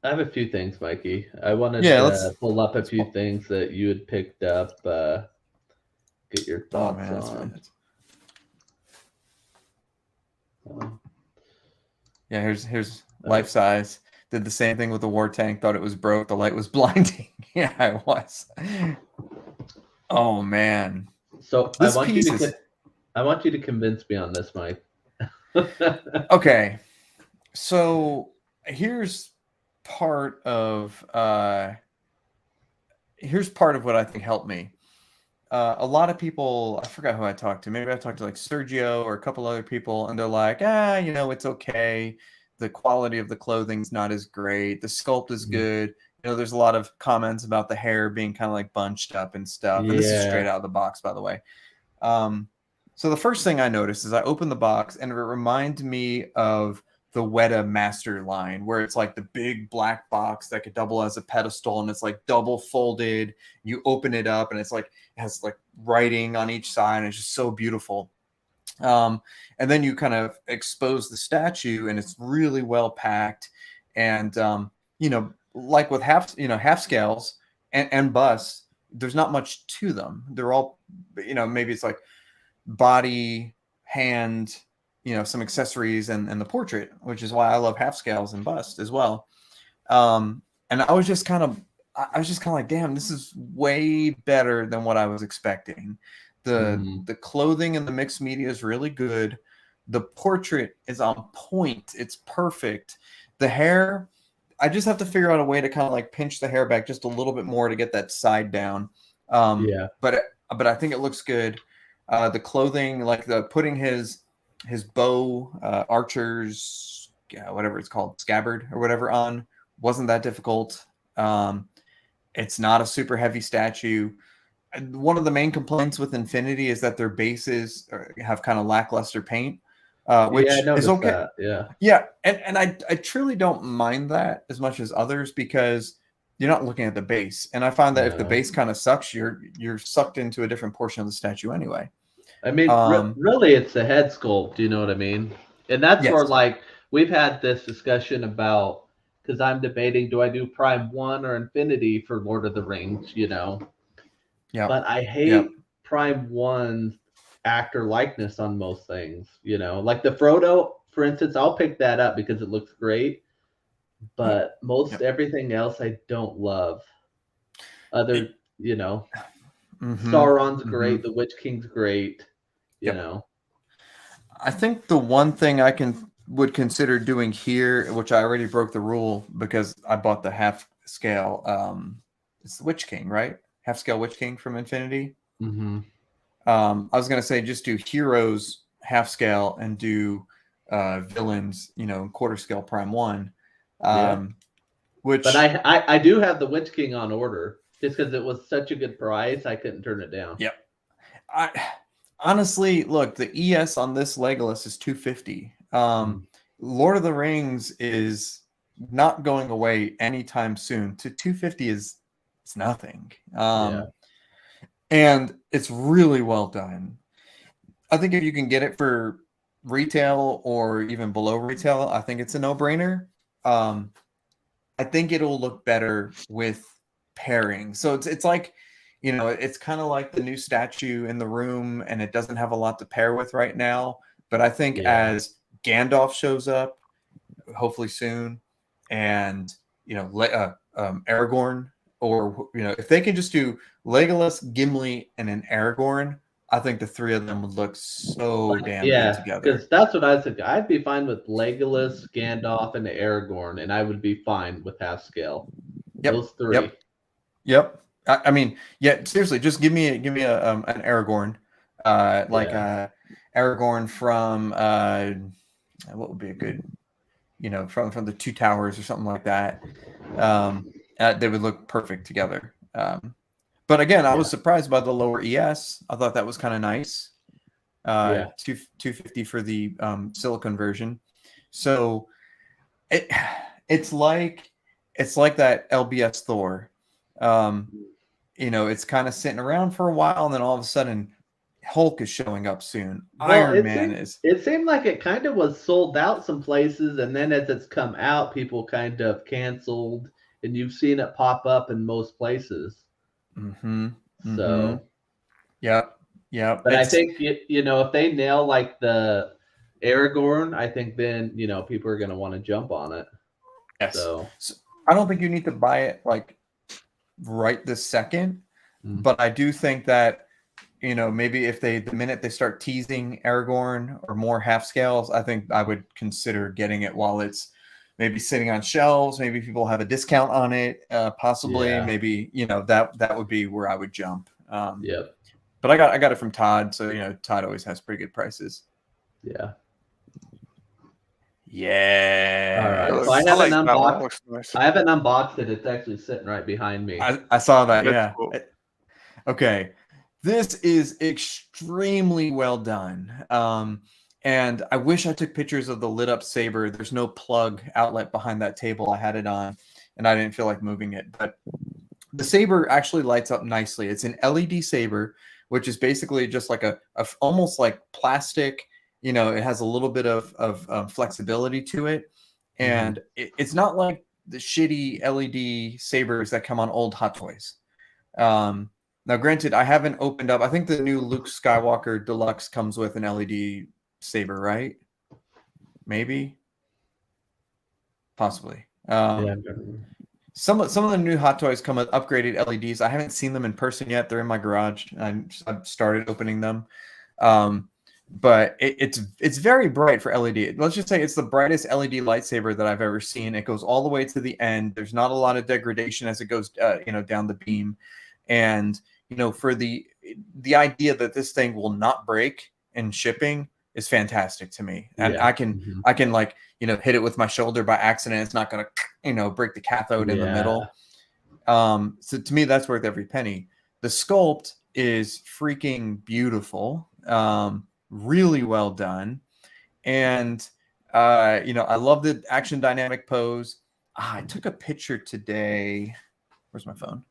I have a few things, Mikey. I wanted let's to pull up a few things that you had picked up. Get your thoughts man, that's on. Yeah, here's life size. Did the same thing with the war tank. Thought it was broke. The light was blinding. Yeah, it was. Oh man. So This I piece is want you to convince me on this, Mike. okay. So here's part of what I think helped me. A lot of people, I forgot who I talked to. Maybe I talked to like Sergio or a couple other people, and they're like, it's okay. The quality of the clothing's not as great. The sculpt is good. There's a lot of comments about the hair being kind of like bunched up and stuff. And this is straight out of the box, by the way. So the first thing I noticed is I opened the box, and it reminded me of the Weta Master line, where it's like the big black box that could double as a pedestal, and it's like double folded. You open it up, and it's like it has like writing on each side, and it's just so beautiful. And then you kind of expose the statue, and it's really well packed. And like with half scales and busts, there's not much to them. They're all, maybe it's like body, hand, some accessories and the portrait, which is why I love half scales and bust as well. And I was just kind of like, damn, this is way better than what I was expecting. The clothing and the mixed media is really good. The portrait is on point. It's perfect. The hair, I just have to figure out a way to kind of like pinch the hair back just a little bit more to get that side down. But I think it looks good. The clothing, like putting his bow, archer's, whatever it's called, scabbard or whatever on, wasn't that difficult. It's not a super heavy statue. One of the main complaints with Infinity is that their bases have kind of lackluster paint, which is okay. That. Yeah, and I truly don't mind that as much as others, because you're not looking at the base. And I find that if the base kind of sucks, you're sucked into a different portion of the statue anyway. I mean, really, it's the head sculpt. Do you know what I mean? And that's where, like, we've had this discussion about, because I'm debating, do I do Prime 1 or Infinity for Lord of the Rings, Yeah. But I hate Prime 1's actor likeness on most things, Like the Frodo, for instance, I'll pick that up because it looks great. But most everything else I don't love. Sauron's great. The Witch King's great. I think the one thing I would consider doing here, which I already broke the rule because I bought the half scale. It's the Witch King, right? Half scale Witch King from Infinity. I was gonna say just do heroes half scale and do villains, quarter scale Prime 1. But I do have the Witch King on order just because it was such a good price. I couldn't turn it down. Yep. Honestly, look, the ES on this Legolas is $250. Lord of the Rings is not going away anytime soon. To $250 it's nothing. And it's really well done. I think if you can get it for retail or even below retail, I think it's a no-brainer. I think it'll look better with pairing. So it's like you know, it's kind of like the new statue in the room, and it doesn't have a lot to pair with right now. But I think as Gandalf shows up, hopefully soon, and you know, Aragorn, or you know, if they can just do Legolas, Gimli, and an Aragorn, I think the three of them would look so damn good together. Because that's what I was thinking. I'd be fine with Legolas, Gandalf, and Aragorn, and I would be fine with half scale. Yep. Those three. Yep. I mean, yeah. Seriously, just give me an Aragorn, Aragorn from what would be a good, you know, from the Two Towers or something like that. They would look perfect together. But again, I was surprised by the lower ES. I thought that was kind of nice. 250 for the silicone version. So it's like that LBS Thor. You know, it's kind of sitting around for a while, and then all of a sudden Hulk is showing up soon. Iron Man is. It seemed like it kind of was sold out some places, and then as it's come out, people kind of canceled, and you've seen it pop up in most places. So, Yep. But I think you know, if they nail like the Aragorn, I think then you know people are going to want to jump on it. Yes. So I don't think you need to buy it like right this second, but I do think that, you know, maybe if the minute they start teasing Aragorn or more half scales, I think I would consider getting it while it's maybe sitting on shelves. Maybe people have a discount on it, possibly. Maybe, you know, that would be where I would jump. But I got it from Todd, so you know Todd always has pretty good prices. Yeah. All right. So I haven't unboxed. Nice. I haven't unboxed it. It's actually sitting right behind me. I saw that. That's cool. Okay. This is extremely well done. And I wish I took pictures of the lit up saber. There's no plug outlet behind that table I had it on, and I didn't feel like moving it. But the saber actually lights up nicely. It's an LED saber, which is basically just like a almost like plastic. You know, it has a little bit of flexibility to it. And it's not like the shitty LED sabers that come on old Hot Toys. Now, granted, I haven't opened up. I think the new Luke Skywalker Deluxe comes with an LED saber, right? Maybe, possibly. Some of the new Hot Toys come with upgraded LEDs. I haven't seen them in person yet. They're in my garage. I've started opening them, but it's very bright for LED. Let's just say it's the brightest LED lightsaber that I've ever seen. It goes all the way to the end. There's not a lot of degradation as it goes, you know, down the beam. And, you know, for the idea that this thing will not break in shipping is fantastic to me. And I can like, you know, hit it with my shoulder by accident. It's not going to, you know, break the cathode in the middle. So to me, that's worth every penny. The sculpt is freaking beautiful. Really well done. And, you know, I love the action dynamic pose. I took a picture today. Where's my phone?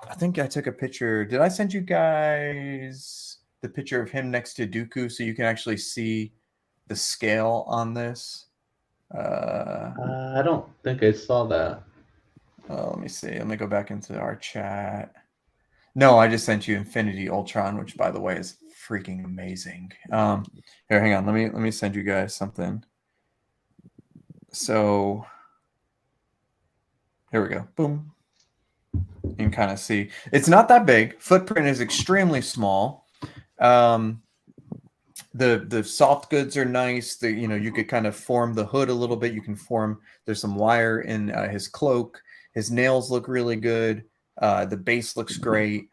I think I took a picture. Did I send you guys the picture of him next to Dooku so you can actually see the scale on this? I don't think I saw that. Let me see. Let me go back into our chat. No, I just sent you Infinity Ultron, which, by the way, is freaking amazing. Here, hang on. Let me send you guys something. So here we go. Boom. You can kind of see it's not that big. Footprint is extremely small. The soft goods are nice. You know, you could kind of form the hood a little bit. You can form. There's some wire in his cloak. His nails look really good. The base looks great.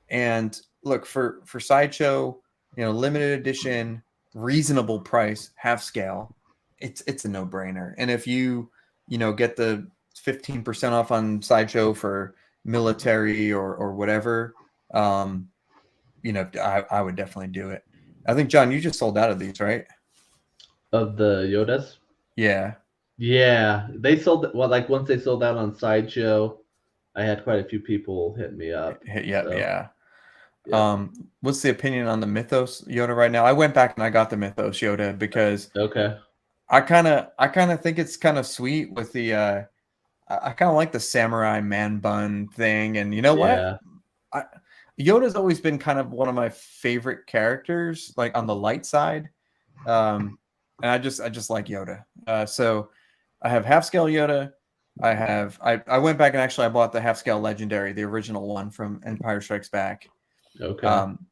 And look, for Sideshow, you know, limited edition, reasonable price, half scale, it's a no-brainer. And if you know, get the 15% off on Sideshow for military or whatever, you know, I would definitely do it. I think, John, you just sold out of these, right? Of the Yodas? Yeah. Yeah. They sold, well, like once they sold out on Sideshow, I had quite a few people hit me up. Yeah. What's the opinion on the Mythos Yoda right now? I went back and I got the Mythos Yoda because I kind of think it's kind of sweet with the I kind of like the samurai man bun thing, and you know what? Yoda's always been kind of one of my favorite characters, like on the light side. And I just like Yoda. So I have half scale Yoda. I went back and actually I bought the half scale legendary, the original one from Empire Strikes Back. Okay.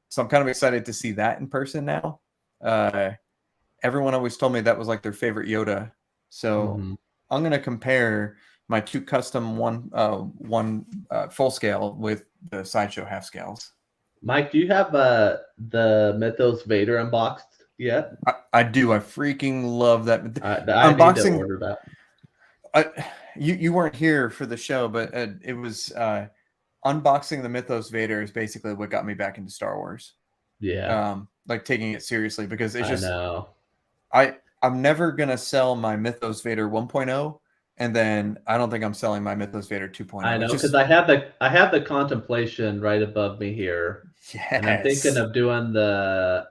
So I'm kind of excited to see that in person now. Everyone always told me that was like their favorite Yoda. So I'm gonna compare my two custom one full scale with the sideshow half scales. Mike, do you have the Mythos Vader unboxed yet? I do. I freaking love that. I need to order that. You weren't here for the show, but it was unboxing the Mythos Vader is basically what got me back into Star Wars. Yeah. Like taking it seriously because it's just I know. I'm never gonna sell my Mythos Vader 1.0, and then I don't think I'm selling my Mythos Vader 2.0. I know, because I have the contemplation right above me here, and I'm thinking of doing at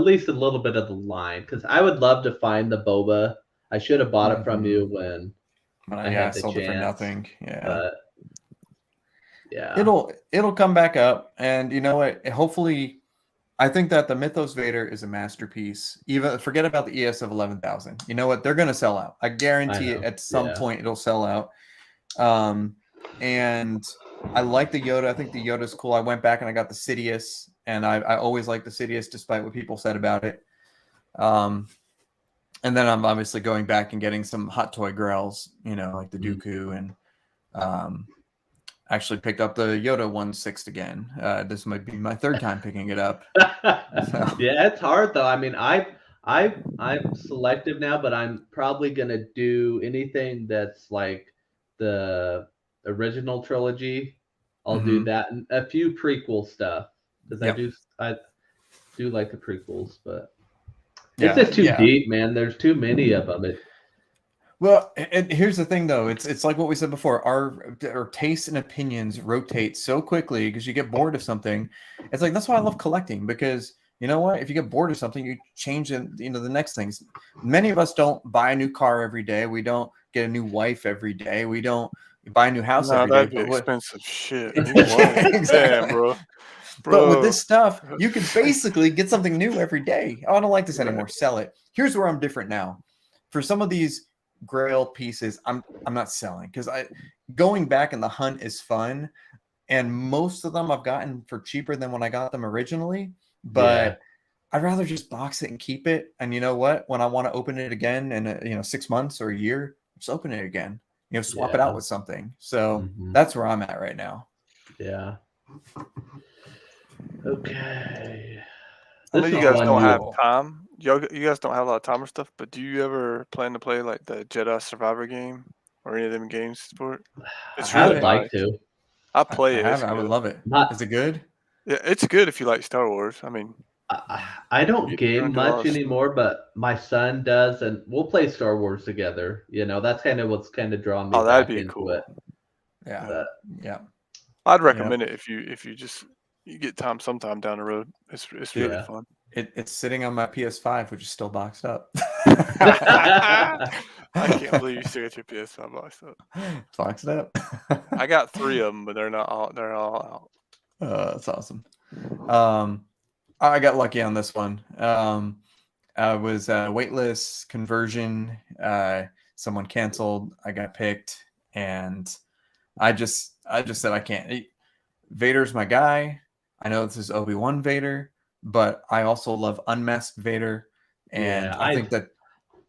least a little bit of the line, because I would love to find the boba. I should have bought it from you when I had the sold chance, it for nothing. Yeah, but yeah, it'll come back up, and you know what? Hopefully. I think that the Mythos Vader is a masterpiece. Even forget about the ES of 11,000. You know what? They're going to sell out. I guarantee it. At some point, it'll sell out. And I like the Yoda. I think the Yoda's cool. I went back and I got the Sidious, and I always liked the Sidious, despite what people said about it. And then I'm obviously going back and getting some hot toy grails, like the Dooku, and actually picked up the Yoda 1/6 again. This might be my third time picking it up. So. Yeah, it's hard though. I mean, I'm selective now, but I'm probably gonna do anything that's like the original trilogy. I'll do that, and a few prequel stuff, because I do like the prequels, but it's just too deep, man. There's too many of them. Well, and here's the thing, though. It's like what we said before. Our tastes and opinions rotate so quickly because you get bored of something. It's like that's why I love collecting, because you know what? If you get bored of something, you change the next things. Many of us don't buy a new car every day. We don't get a new wife every day. We don't buy a new house every day. That'd be expensive shit. Exactly. Damn, bro. But with this stuff, you can basically get something new every day. Oh, I don't like this anymore. Sell it. Here's where I'm different now. For some of these grail pieces, I'm not selling, because going back in the hunt is fun, and most of them I've gotten for cheaper than when I got them originally, but I'd rather just box it and keep it. And you know what, when I want to open it again in 6 months or a year, just open it again, swap it out with something. So that's where I'm at right now. Okay, I know you guys don't have time. You guys don't have a lot of time or stuff, but do you ever plan to play like the Jedi Survivor game or any of them games for it? It's really I'd like to. I play it. I would love it. Is it good? Yeah, it's good if you like Star Wars. I mean, I don't game much anymore, but my son does, and we'll play Star Wars together. That's kind of what's kind of drawn me back into cool. It. Yeah, I'd recommend it if you get time sometime down the road. It's really fun. It's sitting on my PS5, which is still boxed up. I can't believe you still got your PS5 boxed up. It's boxed up. I got 3 of them, but they're not all out. That's awesome. I got lucky on this one. I was waitlist conversion. Someone canceled. I got picked, and I just said I can't. Vader's my guy. I know this is Obi-Wan Vader, but I also love Unmasked Vader, and I think that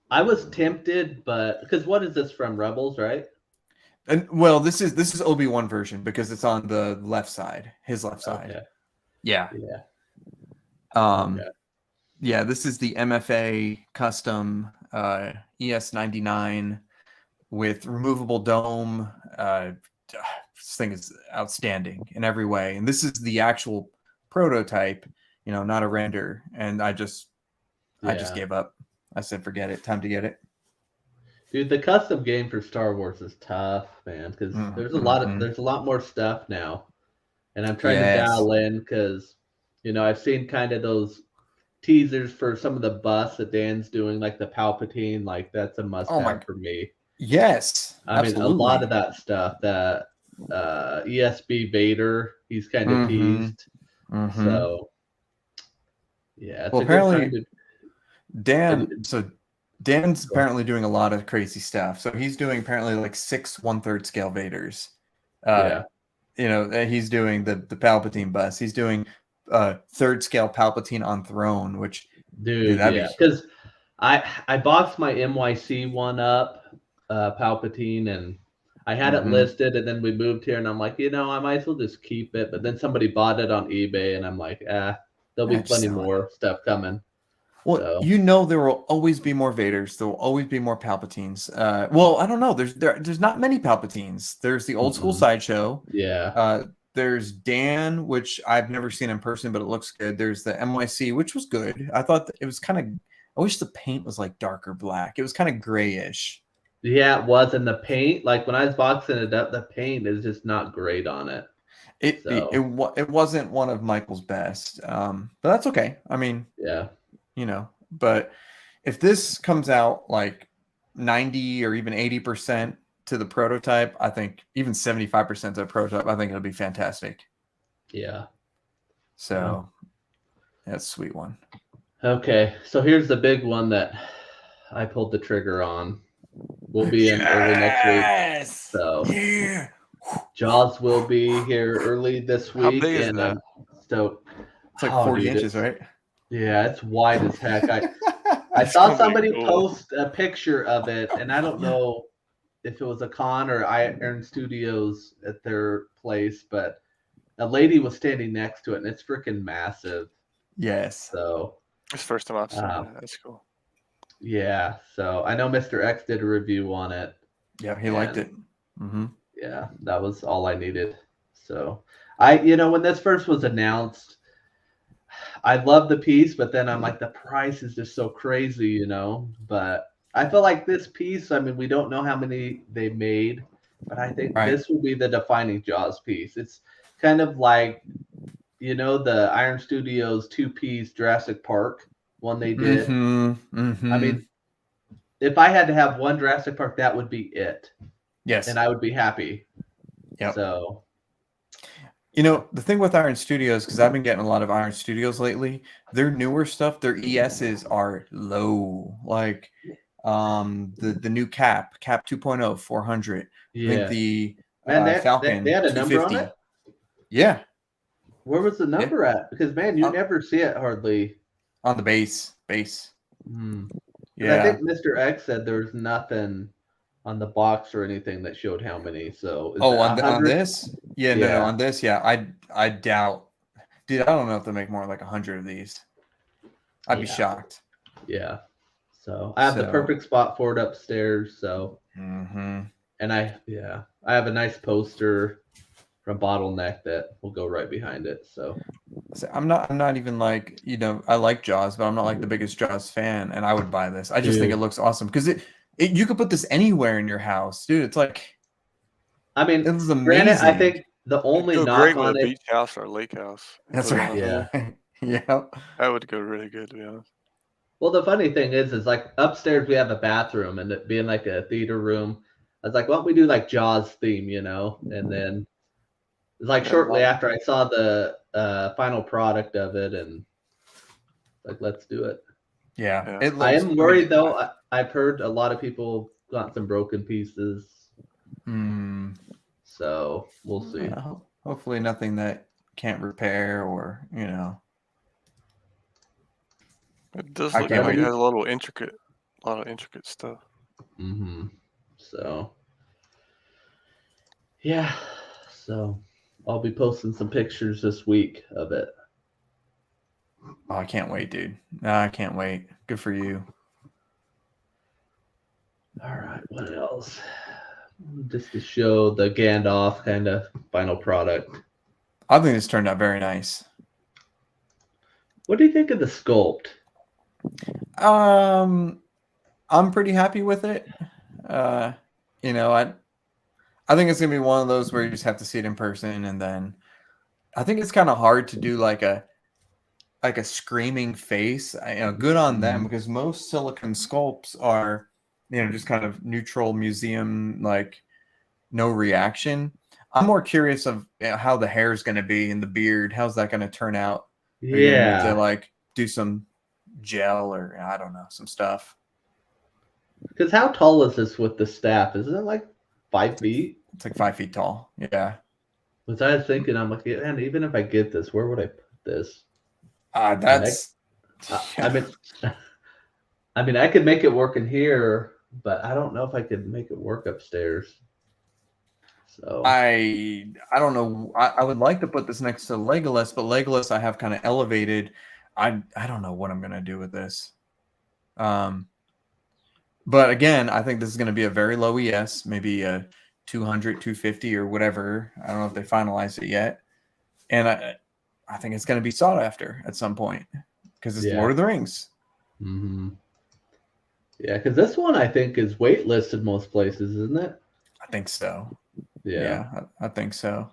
I was tempted, but because what is this from Rebels, right? And well, this is Obi-Wan version because it's on the left side, his left side. Okay. Yeah. Yeah, this is the MFA custom ES99 with removable dome. This thing is outstanding in every way, and this is the actual prototype, not a render. And I just gave up. I said, forget it. Time to get it. Dude, the custom game for Star Wars is tough, man, because there's a lot more stuff now, and I'm trying to dial in because, I've seen kind of those teasers for some of the busts that Dan's doing, like the Palpatine, like that's a must-have for me. Yes, I mean, a lot of that stuff that ESB Vader. He's kind of teased. So yeah, it's well, a good time apparently Dan's apparently doing a lot of crazy stuff. So he's doing apparently like 6 1/3 scale Vaders. Yeah. You know, he's doing the Palpatine bus. He's doing 3rd scale Palpatine on throne, which dude yeah, because I boxed my MYC one up, Palpatine, and I had it listed, and then we moved here, and I'm like, I might as well just keep it. But then somebody bought it on eBay, and I'm like, there'll be plenty more stuff coming. Well, so. There will always be more Vaders. There will always be more Palpatines. Well, I don't know. There's not many Palpatines. There's the old school sideshow. Yeah. There's Dan, which I've never seen in person, but it looks good. There's the MYC, which was good. I thought it was kind of. I wish the paint was like darker black. It was kind of grayish. Yeah, it was. And the paint, like when I was boxing it up, the paint is just not great on it. It wasn't one of Michael's best, but that's okay. I mean, yeah. But if this comes out like 90 or even 80% to the prototype, I think even 75% to the prototype, I think it'll be fantastic. Yeah. So that's a sweet one. Okay. So here's the big one that I pulled the trigger on. We'll be in early next week. So Jaws will be here early this week. How big is that? So it's like 40 inches, right? Yeah, it's wide as heck. I saw somebody post a picture of it, and I don't know if it was a con or Iron Studios at their place, but a lady was standing next to it, and it's freaking massive. Yes. So it's the first time I've seen it. That's cool. Yeah. So I know Mr. X did a review on it. Yeah, he liked it. Yeah, that was all I needed. So when this first was announced, I love the piece, but then I'm like, the price is just so crazy, But I feel like this piece, I mean, we don't know how many they made, but I think this will be the defining Jaws piece. It's kind of like, the Iron Studios 2-piece Jurassic Park one they did. I mean, if I had to have one Jurassic Park, that would be it. Yes. And I would be happy. Yeah. So. The thing with Iron Studios, because I've been getting a lot of Iron Studios lately, their newer stuff, their ESs are low. Like the new Cap 2.0, 400. Yeah. I think the Falcon. They had a number on it? Yeah. Where was the number at? Because, man, you never see it hardly. On the base. Yeah. I think Mr. X said there's nothing on the box or anything that showed how many. So on this? Yeah, no, on this, yeah. I doubt. Dude, I don't know if they make more like 100 of these. I'd be shocked. Yeah. So I have the perfect spot for it upstairs. So and I have a nice poster from Bottleneck that will go right behind it. So I'm not even like, I like Jaws, but I'm not like the biggest Jaws fan, and I would buy this. I just think it looks awesome because you could put this anywhere in your house, dude. It's like, I mean, it was amazing. Granted, I think the only knock on it, beach house or lake house. That's right. Yeah. Yeah. That would go really good, to be honest. Well, the funny thing is like upstairs we have a bathroom, and it being like a theater room, I was like, why don't we do like Jaws theme, And then it was like shortly after I saw the final product of it, and like, let's do it. Yeah. I am worried though. I've heard a lot of people got some broken pieces. So we'll see. Hopefully nothing that can't repair or, It does look like it has a lot of intricate stuff. So yeah. So I'll be posting some pictures this week of it. Oh, I can't wait, dude. No, I can't wait. Good for you. All right. What else? Just to show the Gandalf kind of final product. I think this turned out very nice. What do you think of the sculpt? I'm pretty happy with it. I think it's gonna be one of those where you just have to see it in person, and then I think it's kind of hard to do like a screaming face. Good on them, because most silicone sculpts are, just kind of neutral museum, like no reaction. I'm more curious of how the hair is going to be and the beard. How's that going to turn out? Are you going to need to like do some gel or I don't know, some stuff? Because how tall is this with the staff? Isn't it like 5 feet? It's like 5 feet tall. Yeah. Was I thinking? I'm like, man, even if I get this, where would I put this? That's. I mean, I mean, I could make it work in here, but I don't know if I could make it work upstairs. So I don't know. I would like to put this next to Legolas, but Legolas I have kind of elevated. I don't know what I'm gonna do with this. But again, I think this is gonna be a very low ES, maybe a 200, 250 or whatever. I don't know if they finalized it yet. And I think it's gonna be sought after at some point because it's Lord of the Rings. Mm-hmm. Yeah, because this one I think is waitlisted most places, isn't it? I think so. Yeah, I think so.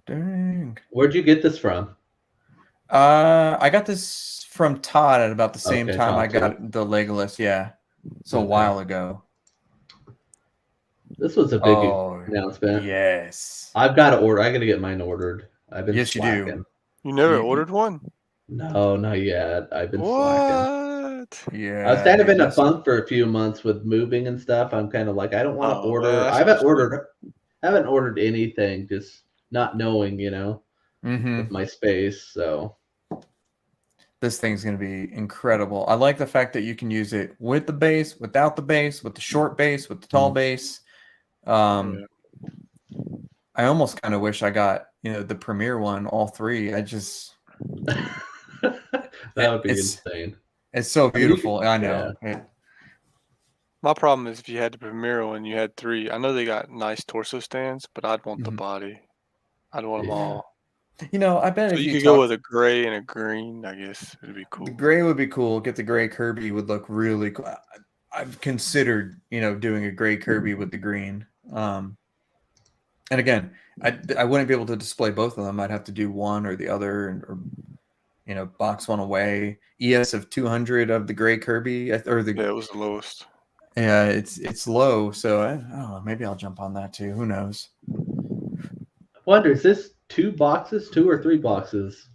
Dang. Where'd you get this from? I got this from Todd at about the same time I got the Legolas. Yeah, so a while ago. This was a big announcement. Yes, I've got to order. I got to get mine ordered. I've been slacking. You do. You never ordered one? No, not yet. I've been slacking. Yeah, I was kind of in a funk for a few months with moving and stuff. I'm kind of like, I don't want to order. I haven't ordered anything, just not knowing, with my space. So this thing's going to be incredible. I like the fact that you can use it with the base, without the base, with the short base, with the tall base. I almost kind of wish I got, the premier one, all three. I just that would be insane. It's so beautiful. I know. Yeah. My problem is if you had the premier one, you had three. I know they got nice torso stands, but I'd want the body. I'd want them all. I bet so if you could go with a gray and a green, I guess it'd be cool. The gray would be cool. Get the gray Kirby would look really cool. I've considered, doing a gray Kirby with the green. And again, I wouldn't be able to display both of them. I'd have to do one or the other, or box one away. ES of 200 of the gray Kirby, it was the lowest. Yeah, it's low. So I don't know. Maybe I'll jump on that too. Who knows? I wonder, is this 2 boxes, 2 or 3 boxes?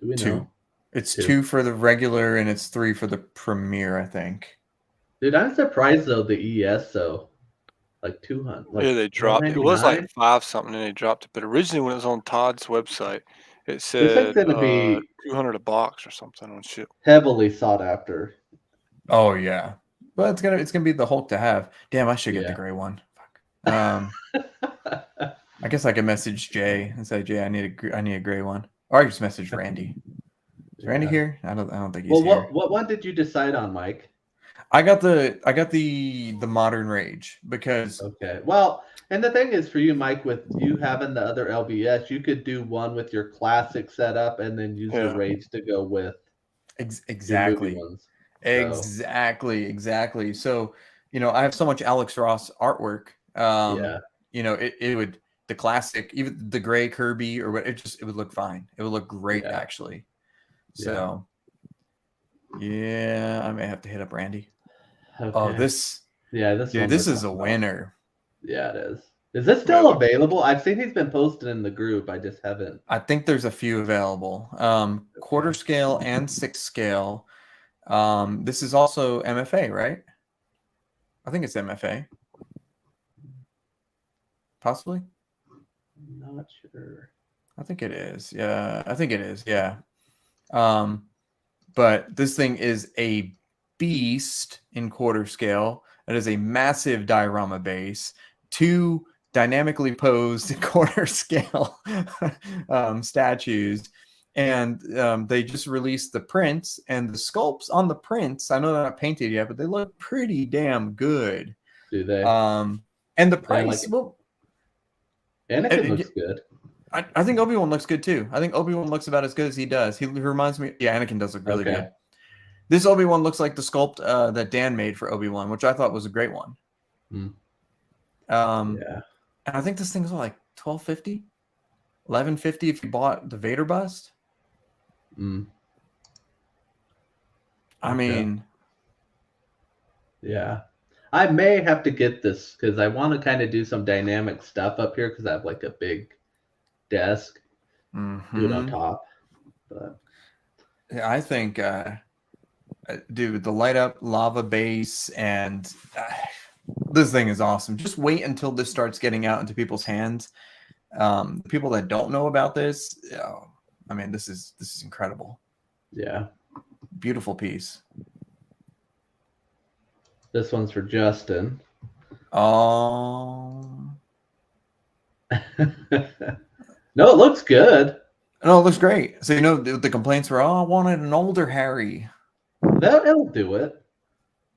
Do we know? It's 2 for the regular and it's 3 for the premier, I think. Dude, I'm surprised though the ES though, like 200. Like they dropped it. It was like 5 something, and they dropped it. But originally, when it was on Todd's website, it said going to be 200 a box or something on ship. Heavily sought after. Oh yeah, but it's gonna be the Hulk to have. Damn, I should get the gray one. Fuck. I guess I could message Jay and say, Jay, I need a gray one. Or I just message Randy. Is Randy here? I don't think he's here. What one did you decide on, Mike? I got the Modern Rage because well, and the thing is for you, Mike, with you having the other LBS, you could do one with your classic setup and then use the Rage to go with exactly ones. Exactly. So I have so much Alex Ross artwork. It would, the classic, even the gray Kirby or what, it would look fine. It would look great actually. So I may have to hit up Randy. Okay. Oh, this is a winner. Yeah, it is. Is this still available? I've seen he's been posted in the group. I just haven't. I think there's a few available. Quarter scale and 6 scale. This is also MFA, right? I think it's MFA. Possibly. Not sure. I think it is. Yeah, I think it is. Yeah. But this thing is a beast in quarter scale. It is a massive diorama base, 2 dynamically posed quarter scale statues, and they just released the prints and the sculpts on the prints. I know they're not painted yet, but they look pretty damn good. Do they? And the price, Anakin looks good. I think Obi-Wan looks good too. I think Obi-Wan looks about as good as he does. He reminds me. Yeah, Anakin does look really good. This Obi-Wan looks like the sculpt that Dan made for Obi-Wan, which I thought was a great one. And I think this thing's like $12.50, $11.50 if you bought the Vader bust. I mean, yeah. I may have to get this because I want to kind of do some dynamic stuff up here because I have like a big desk. Do it on top. But Yeah, I think, dude, the light up lava base and this thing is awesome. Just wait until this starts getting out into people's hands. People that don't know about this, I mean, this is incredible. yeah, Beautiful piece. this one's for Justin. Oh. No, it looks good. No, it looks great. So, the complaints were, I wanted an older Harry. It'll do it.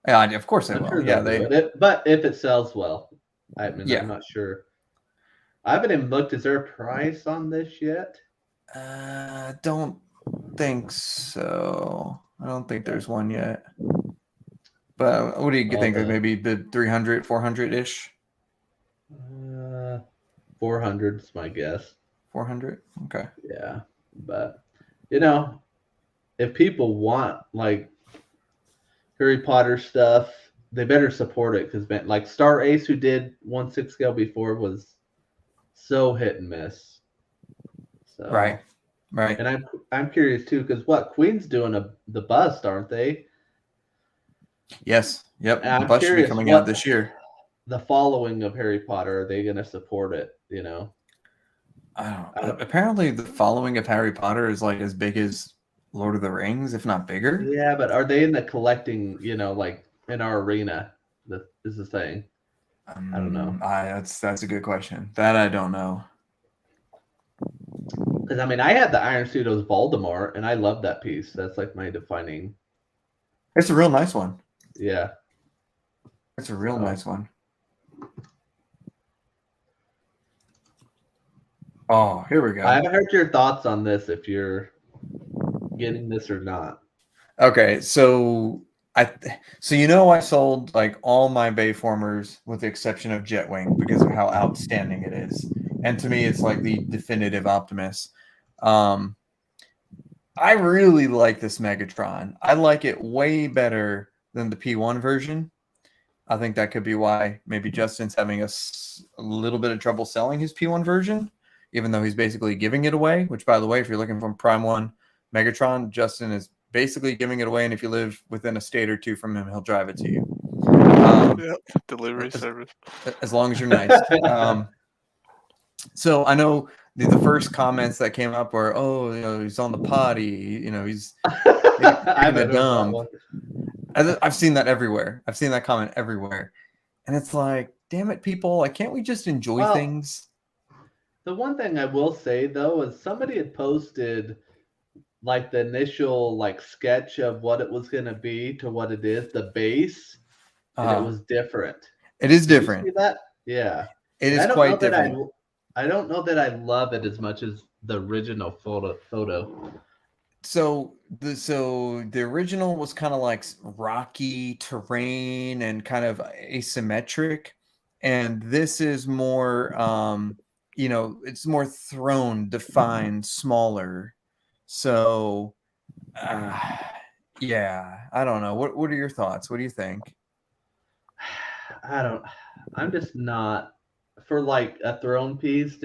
Yeah, of course they I'm will. sure Yeah, they'll do it. But if it sells well, I mean, Yeah. I'm not sure. I haven't even looked. Is there a price on this yet? Don't think so. I don't think there's one yet. But what do you think? Maybe the 300, 400-ish? 400 is my guess. 400? Okay. Yeah. But, if people want, like, Harry Potter stuff, they better support it because, like, Star Ace, who did 1/6 scale before, was so hit and miss. So, Right. And I'm curious, too, because Queen's doing the bust, aren't they? Yes. Yep. And The bus should be coming out this year. The following of Harry Potter, are they going to support it? Apparently, the following of Harry Potter is like as big as Lord of the Rings, if not bigger. Yeah, but are they in the collecting? Like in our arena? That is the thing. I don't know. That's a good question. That I don't know. Because I had the Iron Studios Voldemort, and I love that piece. That's like my defining. It's a real nice one. Yeah, it's a real nice one. Oh, here we go. I haven't heard your thoughts on this. If you're getting this or not. Okay, so I sold like all my Bayformers with the exception of Jetwing because of how outstanding it is, and to me, it's like the definitive Optimus. I really like this Megatron. I like it way better than the P1 version. I think that could be why maybe Justin's having a little bit of trouble selling his P1 version, even though he's basically giving it away. Which, by the way, if you're looking for Prime 1 Megatron, Justin is basically giving it away, and if you live within a state or two from him, he'll drive it to you. Delivery service. As long as you're nice. So I know the first comments that came up were, he's on the potty, he's I'm a dumb. I've seen that everywhere. I've seen that comment everywhere. And it's like, damn it, people, like, can't we just enjoy things? The one thing I will say, though, is somebody had posted like the initial like sketch of what it was going to be to what it is, the base, and it was different. It is different. Did you see that? Yeah. It is quite different. I don't know that I love it as much as the original photo. So the original was kind of like rocky terrain and kind of asymmetric, and this is more it's more throne defined, smaller. So yeah, I don't know. What are your thoughts? What do you think? I'm just not for like a throne piece.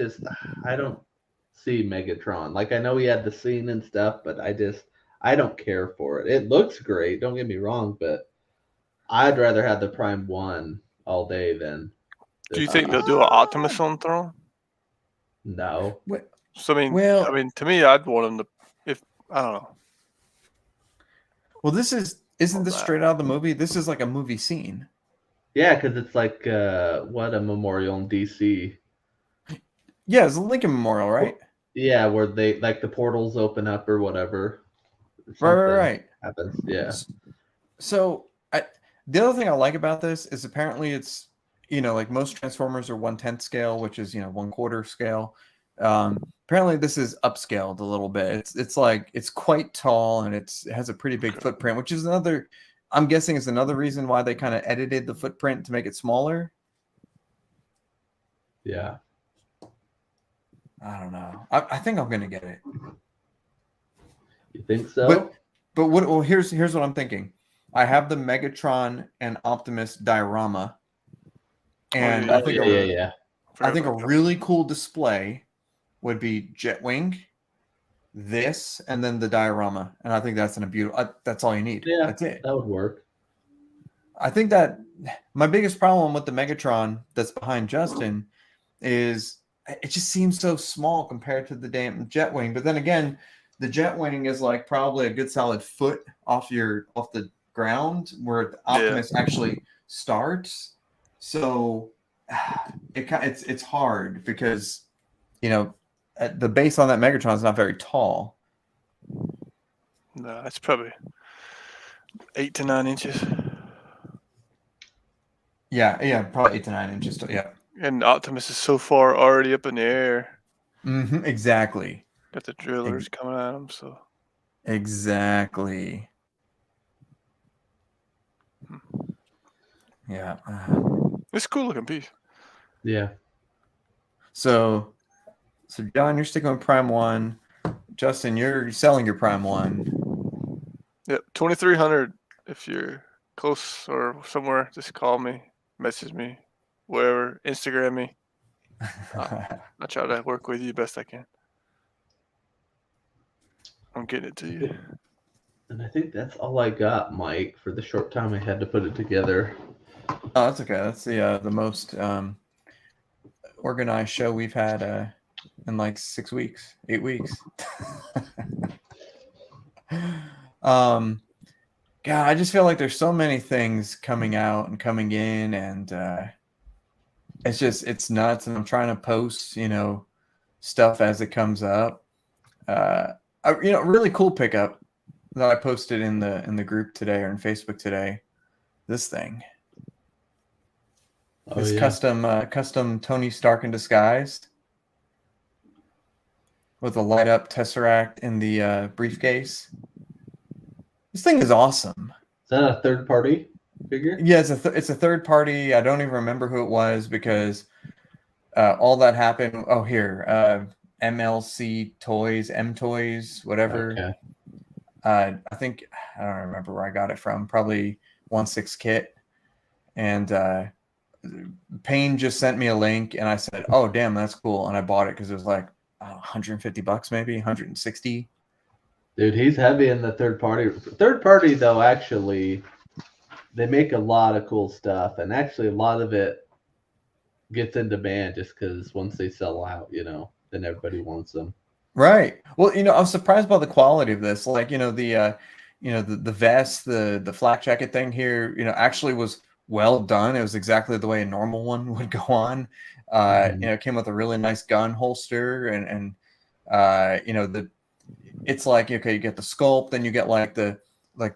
I don't see Megatron. Like, I know he had the scene and stuff, but I don't care for it. It looks great, don't get me wrong, but I'd rather have the Prime 1 all day than. Do you think they'll do an Optimus on throne? No. So I mean, to me, I'd want them to. I don't know. Well, isn't this straight out of the movie? This is like a movie scene. Yeah, because it's like a memorial in DC. Yeah, it's a Lincoln Memorial, right? Yeah, where they like the portals open up or whatever. Right. Happens. Yeah. So the other thing I like about this is apparently it's like most Transformers are 1/10 scale, which is 1/4 scale. Apparently this is upscaled a little bit. It's like it's quite tall and it has a pretty big footprint, which is I'm guessing is another reason why they kind of edited the footprint to make it smaller. Yeah. I don't know. I think I'm gonna get it. You think so? But here's what I'm thinking. I have the Megatron and Optimus diorama, and yeah. I think yeah. I think a Forgot about really cool display would be Jetwing, this, and then the diorama, and I think that's a beautiful. That's all you need. Yeah, That's it. that would work. I think that my biggest problem with the Megatron that's behind Justin is it just seems so small compared to the damn Jetwing. But then again, the Jetwing is like probably a good solid foot off the ground where the Optimus actually starts. So it's hard because the base on that Megatron is not very tall. No, it's probably 8 to 9 inches. Yeah, probably 8 to 9 inches. Yeah. And Optimus is so far already up in the air. Exactly. Got the drillers coming at him, so. Exactly. Yeah. It's a cool looking piece. Yeah. So John, you're sticking with Prime 1. Justin, you're selling your Prime 1. Yep, 2,300. If you're close or somewhere, just call me, message me, wherever, Instagram me. I'll try to work with you best I can. I'm getting it to you. And I think that's all I got, Mike, for the short time I had to put it together. Oh, that's okay. That's the most organized show we've had in like 6 weeks, 8 weeks. God, I just feel like there's so many things coming out and coming in, and it's nuts. And I'm trying to post, stuff as it comes up. Really cool pickup that I posted in the group today or in Facebook today. This thing. This custom Tony Stark in disguise with a light up Tesseract in the briefcase. This thing is awesome. Is that a third party figure? Yeah, it's a third party. I don't even remember who it was because all that happened. Oh, here, MLC Toys, M Toys, whatever. Okay. I think I don't remember where I got it from. Probably 1/6 kit, and Payne just sent me a link, and I said, "Oh, damn, that's cool," and I bought it because it was like $150, maybe 160. Dude, he's heavy in the third party. Third party, though, actually, they make a lot of cool stuff, and actually a lot of it gets in demand just because once they sell out, then everybody wants them. Right. Well, I'm surprised by the quality of this. Like, the vest, the flak jacket thing here, actually was well done. It was exactly the way a normal one would go on. It came with a really nice gun holster, and it's like, okay, you get the sculpt, then you get like the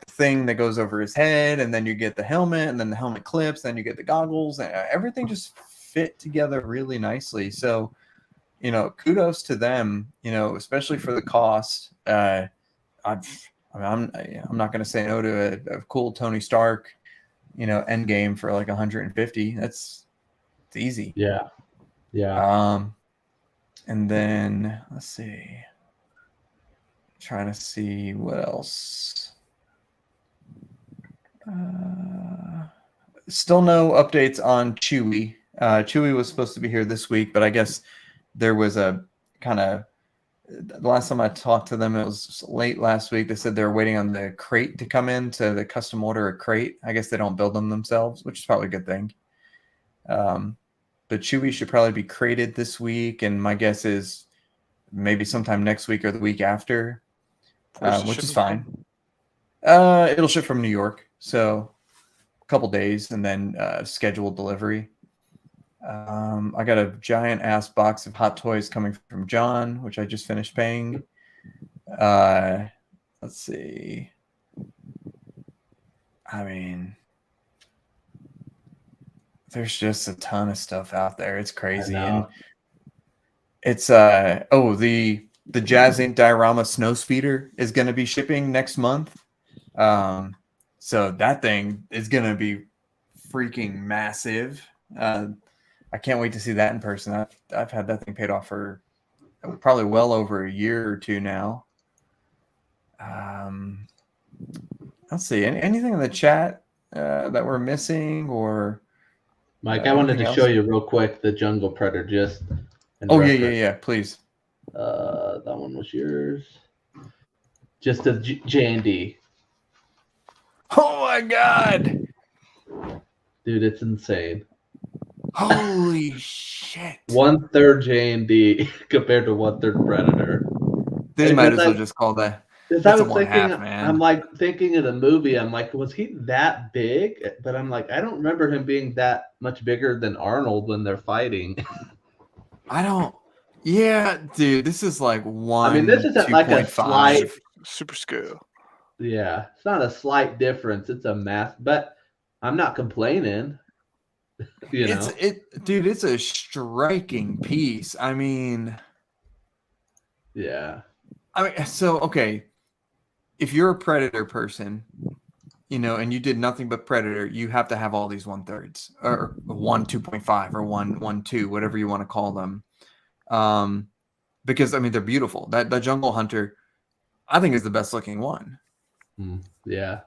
thing that goes over his head, and then you get the helmet, and then the helmet clips, then you get the goggles, and everything just fit together really nicely. So, kudos to them, especially for the cost. I'm not going to say no to a cool Tony Stark, end game for like 150. It's easy. Yeah. And then let's see. Trying to see what else. Still no updates on Chewy. Chewy was supposed to be here this week, but I guess there was a kind of the last time I talked to them, it was late last week. They said they were waiting on the crate to come in to the custom order a crate. I guess they don't build them themselves, which is probably a good thing. But Chewy should probably be crated this week, and my guess is maybe sometime next week or the week after, which is fine. It'll ship from New York, so a couple days, and then scheduled delivery. I got a giant ass box of Hot Toys coming from John, which I just finished paying. Let's see. I mean, there's just a ton of stuff out there. It's crazy. And it's the Jazz Inc. diorama snow speeder is going to be shipping next month. So that thing is going to be freaking massive. I can't wait to see that in person. I've had that thing paid off for probably well over a year or two now. let's see. Anything in the chat that we're missing, or Mike, I wanted anything to else? show you real quick the Jungle Predator just in Oh, reference. yeah. Please. That one was yours. Just a J&D. Oh my God! Dude, it's insane. Holy shit! 1/3 J&D compared to 1/3 Predator. They And might as well just call that. because I That's a was one thinking, half, man. I'm like thinking of the movie. I'm like, was he that big? But I'm like, I don't remember him being that much bigger than Arnold when they're fighting. I don't. Yeah, dude, this is like I mean, this isn't like a 2.5. Super scale. Yeah, it's not a slight difference. It's a math, but I'm not complaining. You know, Dude, it's a striking piece. I mean, yeah, so okay, if you're a Predator person, and you did nothing but Predator, you have to have all these 1/3 or 2.5 or 1/2, whatever you want to call them. Because I mean they're beautiful. That Jungle Hunter, I think, is the best looking one. yeah.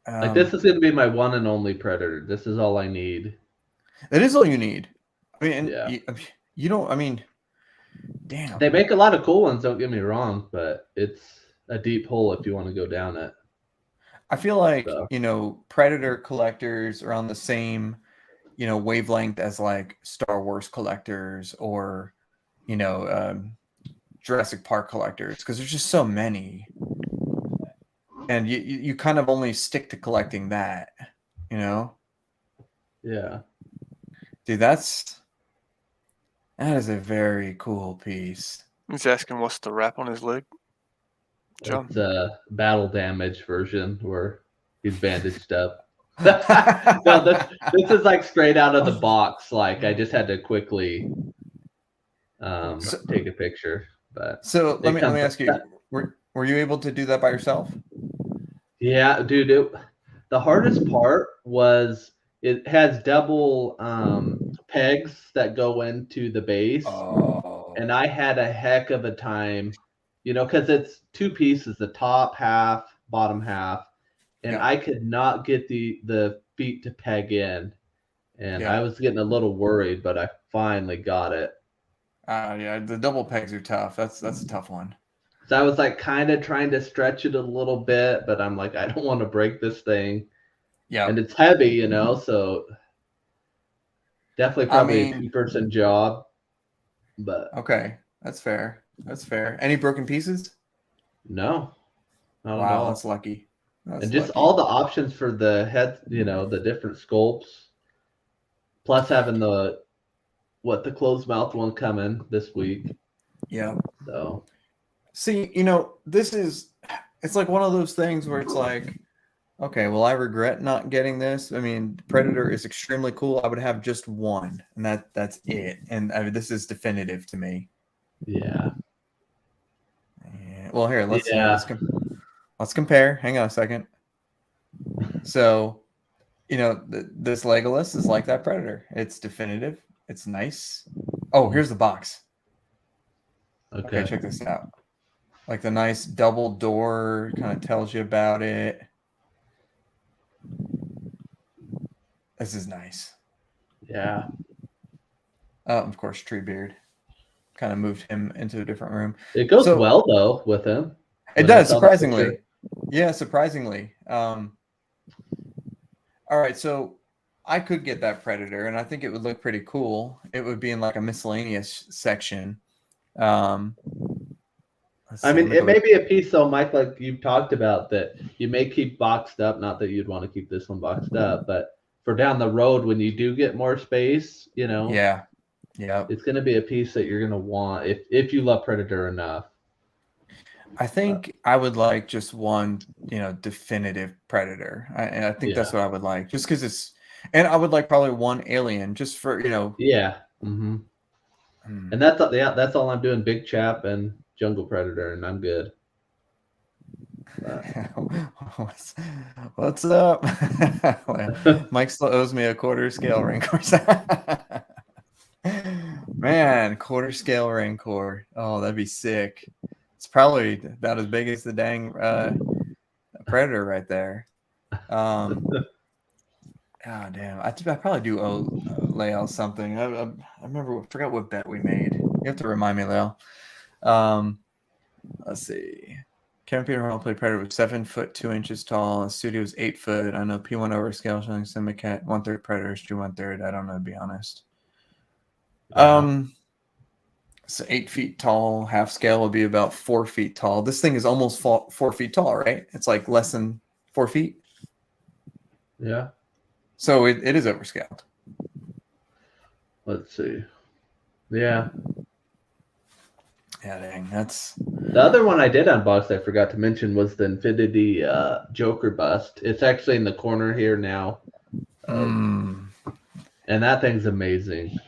Like this is gonna be my one and only Predator. This is all I need. That is all you need. I mean, and Yeah. you don't. I mean, damn. They make a lot of cool ones. Don't get me wrong, but it's a deep hole if you want to go down it. I feel like So. Predator collectors are on the same wavelength as like Star Wars collectors or Jurassic Park collectors, because there's just so many, and you kind of only stick to collecting that, Yeah. Dude, that is a very cool piece. He's asking what's the wrap on his leg. John? It's a battle damage version where he's bandaged up. No, this is like straight out of the box. Like I just had to quickly take a picture. But so let me ask you, were you able to do that by yourself? Yeah, dude. The hardest part was it has double pegs that go into the base, and I had a heck of a time, because it's two pieces: the top half, bottom half, and I could not get the feet to peg in, and I was getting a little worried, but I finally got it. Yeah, the double pegs are tough. That's a tough one. So I was like kind of trying to stretch it a little bit, but I'm like, I don't want to break this thing. Yeah. And it's heavy, so definitely probably a 2-person job. But okay, that's fair. That's fair. Any broken pieces? No. Not wow, at all. that's lucky. And just all the options for the head, the different sculpts. Plus having the closed mouth one coming this week. Yeah. So see, it's like one of those things where it's like, okay, well, I regret not getting this. I mean, Predator is extremely cool. I would have just one, and that's it. And I mean, this is definitive to me. Yeah. Well, here, let's compare. Hang on a second. So, this Legolas is like that Predator. It's definitive. It's nice. Oh, here's the box. Okay, check this out. Like the nice double door kind of tells you about it. This is nice. Yeah. Of course, Treebeard kind of moved him into a different room. It goes well though with him. It does, surprisingly. Yeah, surprisingly. All right, so I could get that Predator, and I think it would look pretty cool. It would be in like a miscellaneous section. I mean, it may be a piece though, Mike, like you've talked about, that you may keep boxed up. Not that you'd want to keep this one boxed up, but for down the road when you do get more space, Yeah. It's going to be a piece that you're going to want if you love Predator enough. I think I would like just one, definitive Predator. And I think that's what I would like, just because and I would like probably one Alien just for, Yeah. Mm-hmm. And that's all I'm doing. Big Chap and Jungle Predator, and I'm good. What's up? Mike still owes me a quarter scale Rancor. Man, quarter scale Rancor. Oh, that'd be sick. It's probably about as big as the dang Predator right there. Oh damn! I probably do owe Lael something. I remember. Forgot what bet we made. You have to remind me, Lael. Let's see. Kevin Peter Hall played Predator was 7 foot 2 inches tall. The studio was 8 foot. I know P1 over scale showing Semicat 1/3 Predators, Drew 1/3. I don't know, to be honest. Yeah. So 8 feet tall. Half scale would be about 4 feet tall. This thing is almost 4 feet tall, right? It's like less than 4 feet. Yeah. So it is overscaled. Let's see. Yeah. Yeah, dang. That's The other one I did unbox I forgot to mention was the Infinity Joker bust. It's actually in the corner here now. And that thing's amazing.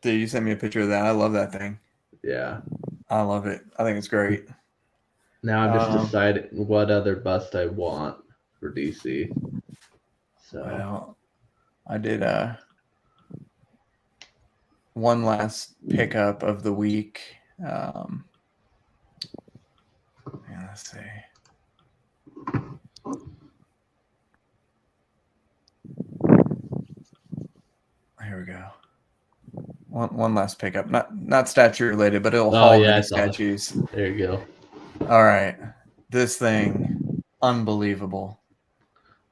Dude, you sent me a picture of that. I love that thing. Yeah. I love it. I think it's great. Now I'm just deciding what other bust I want for DC. So Well, I did one last pickup of the week. Yeah, let's see. Here we go. One last pickup. Not statue related, but it'll haul many statues. There you go. All right. This thing, unbelievable.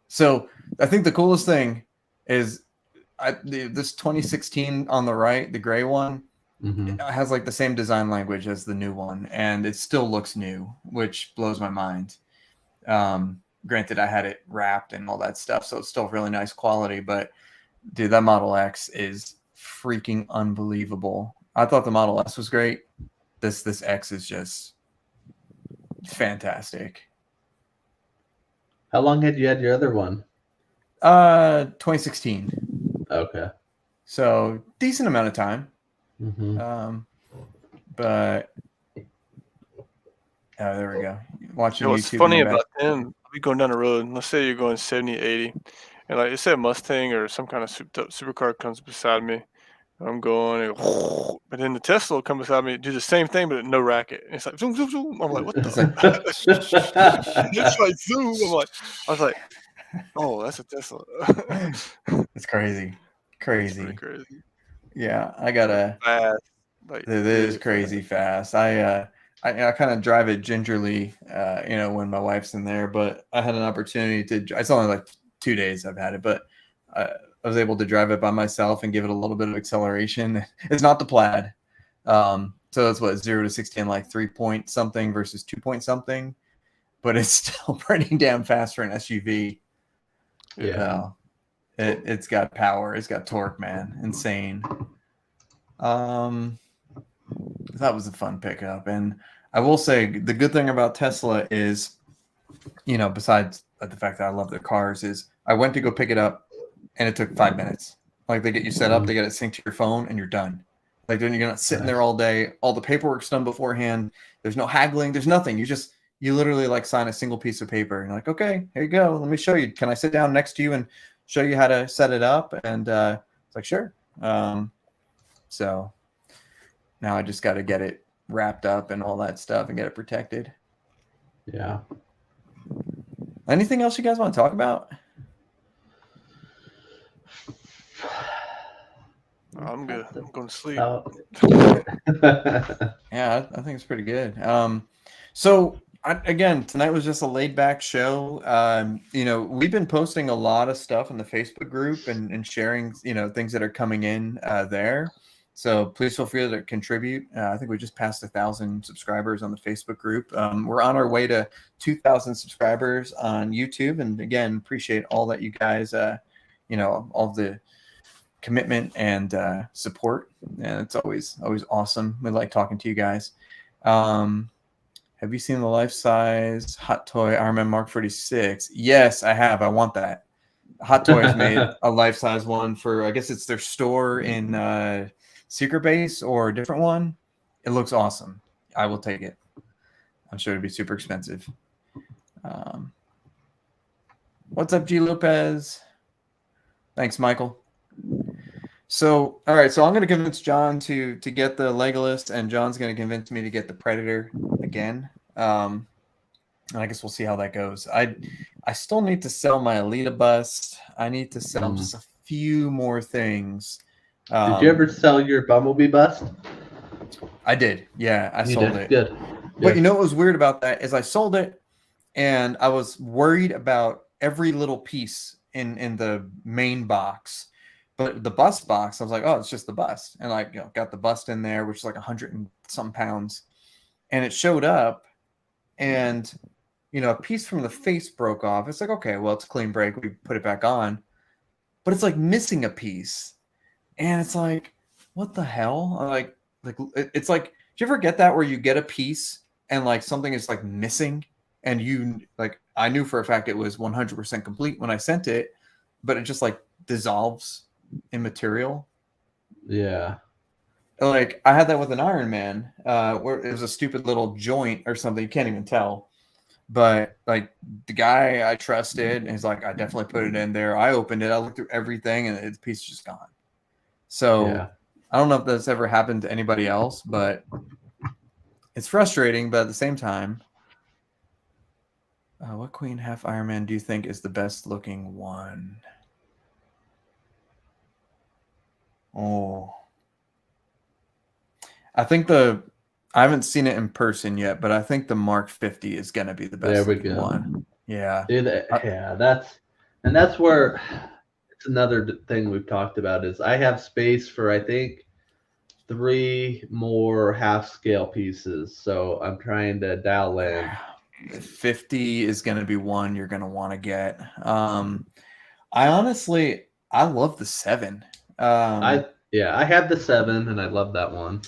So I think the coolest thing is this 2016 on the right, the gray one, has like the same design language as the new one, and it still looks new, which blows my mind. Granted, I had it wrapped and all that stuff, so it's still really nice quality, but dude, that Model X is freaking unbelievable. I thought the Model S was great. This X is just fantastic. How long had you had your other one? 2016. Okay. So decent amount of time. But there we go. Watching YouTube. What's funny about them, we going down the road, let's say you're going 70, 80, and like let's say a Mustang or some kind of souped up supercar comes beside me. I'm going, but then the Tesla will come beside me, do the same thing, but no racket. And it's like zoom, zoom, zoom. I'm like, what the? It's like zoom. I was like, oh, that's a Tesla. It's crazy. It's crazy. Yeah, I gotta. Fast. Like, it is crazy fast. I kind of drive it gingerly, when my wife's in there. But I had an opportunity to. It's only like 2 days I've had it, but I was able to drive it by myself and give it a little bit of acceleration. It's not the Plaid, so it's what 0 to 60 in like 3 point something versus 2 point something, but it's still pretty damn fast for an SUV. Yeah, it's got power. It's got torque, man, insane. That was a fun pickup, and I will say the good thing about Tesla is, besides the fact that I love their cars, is I went to go pick it up. And it took 5 minutes. Like they get you set up, they get it synced to your phone, and you're done. Like then you're not sitting there all day. All the paperwork's done beforehand. There's no haggling. There's nothing. You literally like sign a single piece of paper. And you're like, okay, here you go. Let me show you. Can I sit down next to you and show you how to set it up? And it's like, sure. So now I just got to get it wrapped up and all that stuff and get it protected. Yeah. Anything else you guys want to talk about? I'm good. I'm going to sleep. Yeah, I think it's pretty good. So again, tonight was just a laid back show. We've been posting a lot of stuff in the Facebook group and sharing, things that are coming in there. So please feel free to contribute. I think we just passed 1,000 subscribers on the Facebook group. We're on our way to 2,000 subscribers on YouTube. And again, appreciate all that you guys, all the commitment and support, and it's always awesome. We like talking to you guys. Have you seen the life-size Hot Toy Iron Man Mark 46? Yes, I have. I want that. Hot Toys made a life-size one for, I guess it's their store in Secret Base or a different one. It looks awesome. I will take it. I'm sure it'd be super expensive. What's up, G Lopez? Thanks, Michael. So, all right. So I'm going to convince John to get the Legolas, and John's going to convince me to get the Predator again. And I guess we'll see how that goes. I still need to sell my Alita bust. I need to sell just a few more things. Did you ever sell your Bumblebee bust? I did. Yeah, I sold it. Good. But you know what was weird about that is I sold it, and I was worried about every little piece in the main box. But the bust box, I was like, oh, it's just the bust. And like, got the bust in there, which is like 100 and some pounds. And it showed up, and a piece from the face broke off. It's like, okay, well, it's a clean break. We put it back on. But it's like missing a piece. And it's like, what the hell? I'm like it's like, do you ever get that where you get a piece and like something is like missing, and you like, I knew for a fact it was 100% complete when I sent it, but it just like dissolves in material. Yeah. Like I had that with an Iron Man, where it was a stupid little joint or something. You can't even tell. But like the guy I trusted, and he's like, I definitely put it in there. I opened it, I looked through everything, and the piece is just gone. So Yeah. I don't know if that's ever happened to anybody else, but it's frustrating. But at the same time, what Queen half Iron Man do you think is the best looking one? Oh, I think I haven't seen it in person yet, but I think the Mark 50 is going to be the best looking one. Yeah. Dude, that's where it's another thing we've talked about is I have space for, I think, 3 more half scale pieces. So I'm trying to dial in. 50 is going to be one you're going to want to get. I love the 7. I have the 7 and I love that one.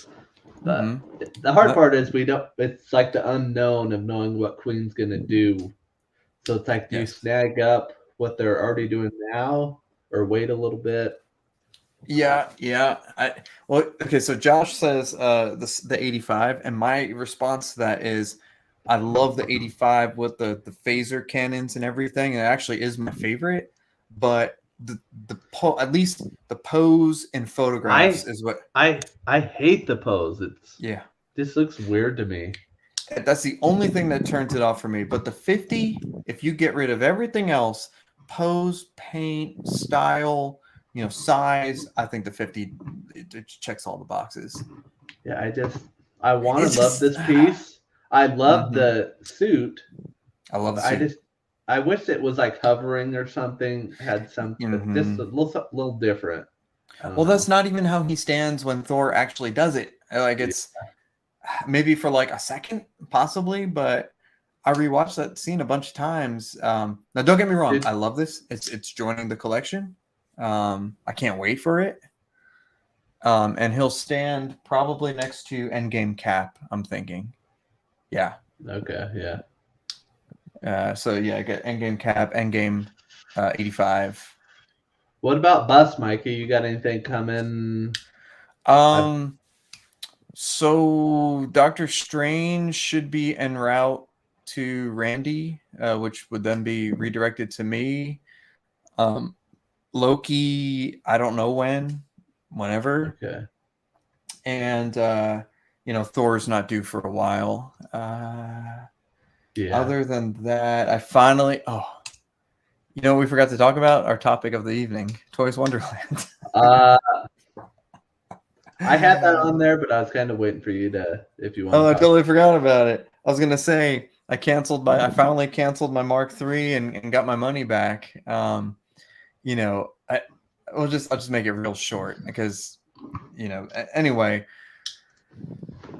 But the hard part is it's like the unknown of knowing what Queen's gonna do. So it's like, do you snag up what they're already doing now or wait a little bit? Yeah. Okay, so Josh says the 85, and my response to that is I love the 85 with the phaser cannons and everything. It actually is my favorite, but at least the pose and photographs is what I hate the pose. This looks weird to me. That's the only thing that turns it off for me. But the 50, if you get rid of everything else, pose, paint, style, size, I think the 50 it checks all the boxes. Yeah, I want to love this piece. I love the suit. I love the suit. I wish it was like hovering or something, had something just a little different. Well, that's not even how he stands when Thor actually does it. Like it's maybe for like a second, possibly, but I rewatched that scene a bunch of times. Now, don't get me wrong, I love this. It's joining the collection. I can't wait for it. And he'll stand probably next to Endgame Cap, I'm thinking. Yeah. Okay, yeah. So yeah, I get Endgame Cap, Endgame 85. What about Bus, Mikey? You got anything coming? So Doctor Strange should be en route to Randy, which would then be redirected to me. Loki, I don't know whenever. Okay. And Thor's not due for a while. Other than that, I finally we forgot to talk about our topic of the evening, Toys Wonderland. I had that on there, but I was kind of waiting for you if you want. Oh, I totally forgot about it. I was gonna say I finally canceled my Mark III and got my money back. I'll just make it real short because, anyway.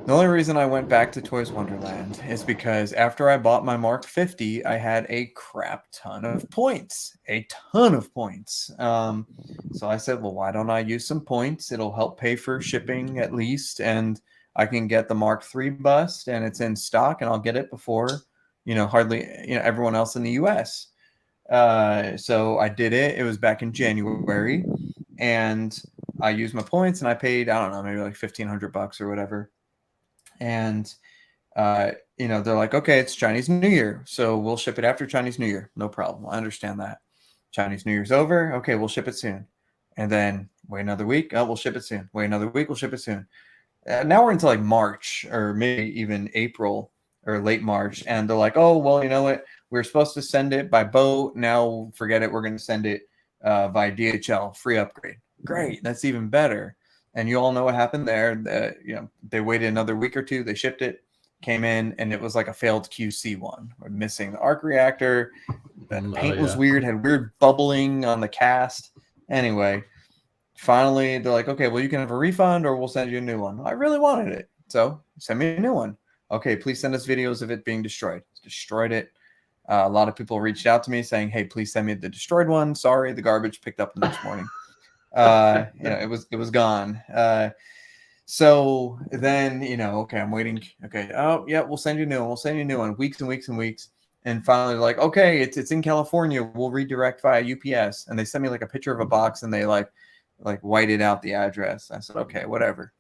The only reason I went back to Toys Wonderland is because after I bought my Mark 50, I had a crap ton of points. So I said, well, why don't I use some points? It'll help pay for shipping at least, and I can get the Mark III bust, and it's in stock, and I'll get it before, hardly, everyone else in the U.S. So I did it. It was back in January, and I used my points, and I paid, I don't know, maybe like $1,500 or whatever. And, they're like, okay, it's Chinese New Year, so we'll ship it after Chinese New Year. No problem. I understand that. Chinese New Year's over. Okay, we'll ship it soon. And then wait another week. Oh, we'll ship it soon. Wait another week. We'll ship it soon. Now we're into like March or maybe even April. or late March, and they're like, oh, well, you know what? We were supposed to send it by boat. Now forget it. We're going to send it via DHL, free upgrade. Great. That's even better. And you all know what happened there. They waited another week or two. They shipped it, came in, and it was like a failed QC1. We're missing the arc reactor. The paint was weird, had weird bubbling on the cast. Anyway, finally, they're like, okay, well, you can have a refund or we'll send you a new one. I really wanted it. So send me a new one. Okay, please send us videos of it being destroyed. Destroyed it. A lot of people reached out to me saying, hey, please send me the destroyed one. Sorry, the garbage picked up the next morning. It was gone. So then, okay, I'm waiting. Okay. Oh, yeah, we'll send you a new one. We'll send you a new one. Weeks and weeks and weeks. And finally, they're like, okay, it's in California. We'll redirect via UPS. And they sent me like a picture of a box and they like whited out the address. I said, okay, whatever.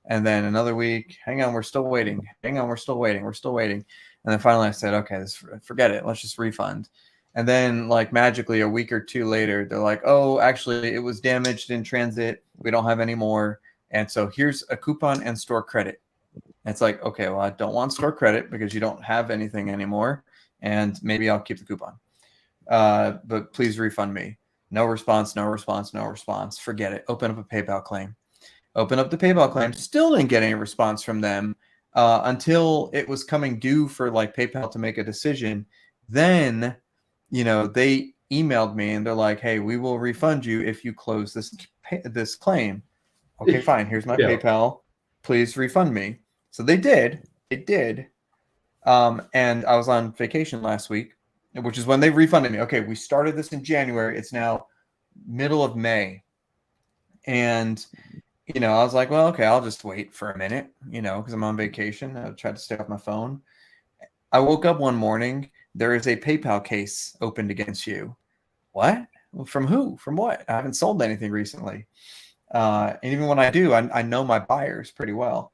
And then another week, hang on, we're still waiting. Hang on, we're still waiting. We're still waiting. And then finally I said, okay, forget it. Let's just refund. And then like magically a week or two later, they're like, oh, actually it was damaged in transit. We don't have any more. And so here's a coupon and store credit. And it's like, okay, well, I don't want store credit because you don't have anything anymore. And maybe I'll keep the coupon. But please refund me. No response, no response, no response. Forget it. Open up a PayPal claim. Open up the PayPal claim. Still didn't get any response from them until it was coming due for like PayPal to make a decision. Then, they emailed me and they're like, hey, we will refund you if you close this claim. Okay, fine. Here's my PayPal. Please refund me. So they did. It did. And I was on vacation last week, which is when they refunded me. Okay, we started this in January. It's now middle of May. And, I was like, well, okay, I'll just wait for a minute, because I'm on vacation. I tried to stay off my phone. I woke up one morning. There is a PayPal case opened against you. What? From who? From what? I haven't sold anything recently. And even when I do, I know my buyers pretty well.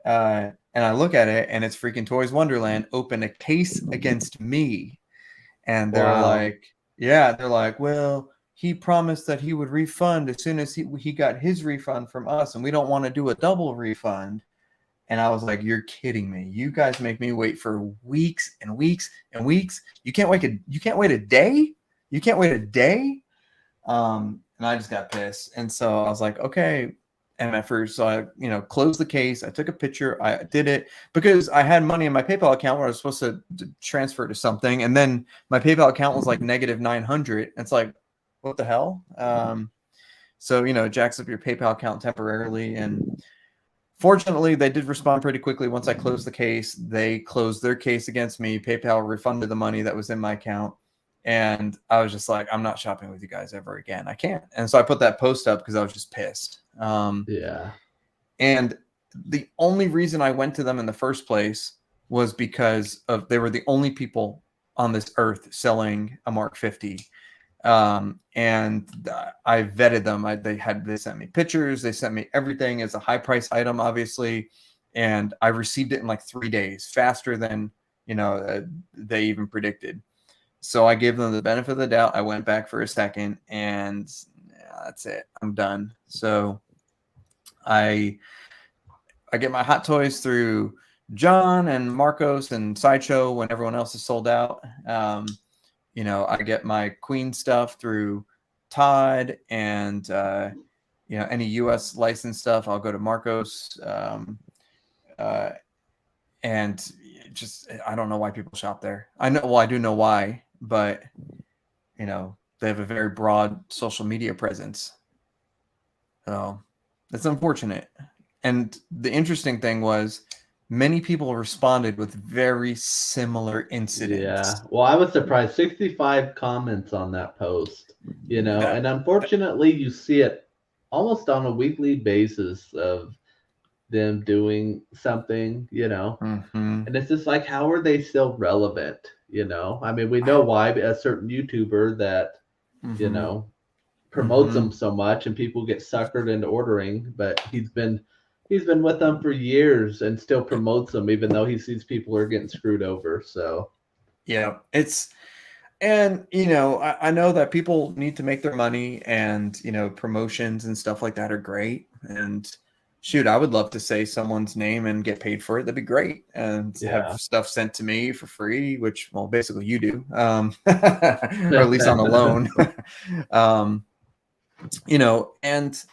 And I look at it and it's freaking Toys Wonderland open a case against me. And they're like, well, he promised that he would refund as soon as he got his refund from us. And we don't want to do a double refund. And I was like, you're kidding me. You guys make me wait for weeks and weeks and weeks. You can't wait a day? You can't wait a day? And I just got pissed. And so I was like, okay, MFers. So I, closed the case. I took a picture. I did it because I had money in my PayPal account where I was supposed to transfer to something. And then my PayPal account was like negative 900. It's like, what the hell? So, jacks up your PayPal account temporarily. And fortunately, they did respond pretty quickly. Once I closed the case, they closed their case against me. PayPal refunded the money that was in my account. And I was just like, I'm not shopping with you guys ever again. I can't. And so I put that post up because I was just pissed. And the only reason I went to them in the first place was because they were the only people on this earth selling a Mark 50. And I vetted them. They sent me pictures. They sent me everything as a high price item, obviously. And I received it in like 3 days, faster than, they even predicted. So I gave them the benefit of the doubt. I went back for a second and that's it. I'm done. So I get my Hot Toys through John and Marcos and Sideshow when everyone else is sold out. I get my Queen stuff through Todd and, any U.S. licensed stuff, I'll go to Marcos. And just, I don't know why people shop there. I do know why, but, they have a very broad social media presence. So it's unfortunate. And the interesting thing was many people responded with very similar incidents. Yeah. Well, I was surprised. 65 comments on that post, and unfortunately you see it almost on a weekly basis of them doing something, and it's just like, how are they still relevant? I mean, we know why. A certain YouTuber that, promotes them so much and people get suckered into ordering, but he's been with them for years and still promotes them, even though he sees people are getting screwed over. So, yeah, I know that people need to make their money and, promotions and stuff like that are great. And, shoot, I would love to say someone's name and get paid for it. That'd be great. And have stuff sent to me for free, which, well, basically you do, or at least on a loan. You know, and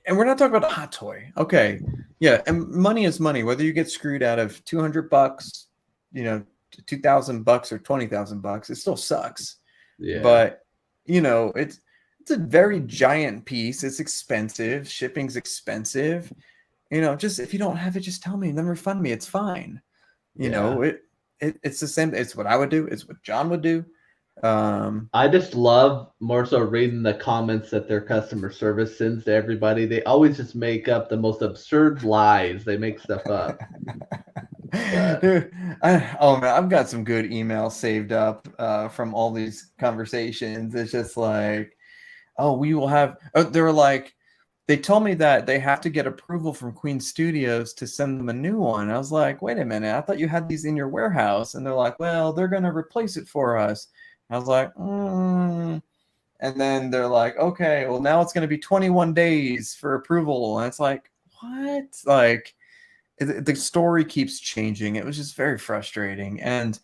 we're not talking about a hot toy. Okay. Yeah. And money is money, whether you get screwed out of $200, you know, $2,000 or $20,000, it still sucks. Yeah. But, you know, it's a very giant piece. It's expensive. Shipping's expensive. You know, just if you don't have it, just tell me and then refund me. It's fine. You know, it's the same. It's what I would do. It's what John would do. I just love more so reading the comments that their customer service sends to everybody. They always just make up the most absurd lies. They make stuff up. Dude, oh man, I've got some good emails saved up from all these conversations. It's just like, oh, we will have. Oh, they were like, they told me that they have to get approval from Queen Studios to send them a new one. I was like, wait a minute, I thought you had these in your warehouse. And they're like, well, they're going to replace it for us. I was like, And then they're like, okay, well, now it's going to be 21 days for approval. And it's like, what? Like, the story keeps changing. It was just very frustrating. And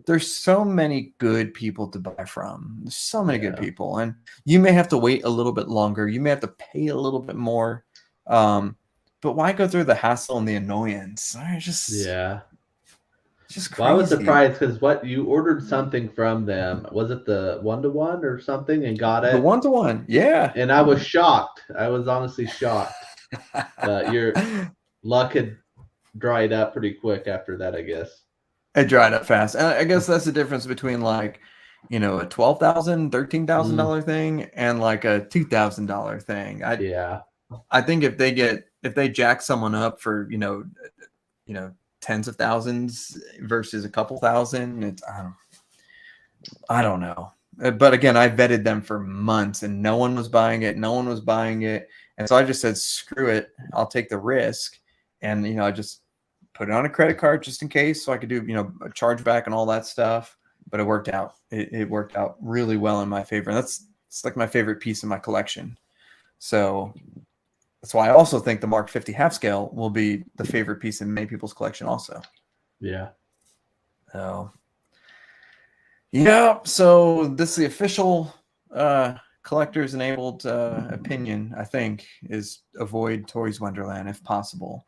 there's so many good people to buy from. There's so many good people. And you may have to wait a little bit longer. You may have to pay a little bit more. But why go through the hassle and the annoyance? Just crazy. Well, I was surprised because what you ordered something from them. Was it the 1-to-1 or something and got it? The 1-to-1, yeah. And I was shocked. I was honestly shocked. But your luck had dried up pretty quick after that, I guess. It dried up fast. And I guess that's the difference between, like, you know, a $12,000, $13,000 thing and like a $2,000 thing. I think if they jack someone up for, you know, tens of thousands versus a couple thousand, it's I don't know. But again, I vetted them for months and no one was buying it. And so I just said, screw it. I'll take the risk. And, you know, I just put it on a credit card just in case so I could do, you know, a chargeback and all that stuff. But it worked out. It worked out really well in my favor. And it's like my favorite piece of my collection. So that's why I also think the Mark 50 half scale will be the favorite piece in many people's collection also. Yeah. So, yeah. So this is the official collectors enabled opinion, I think, is avoid Toys Wonderland if possible.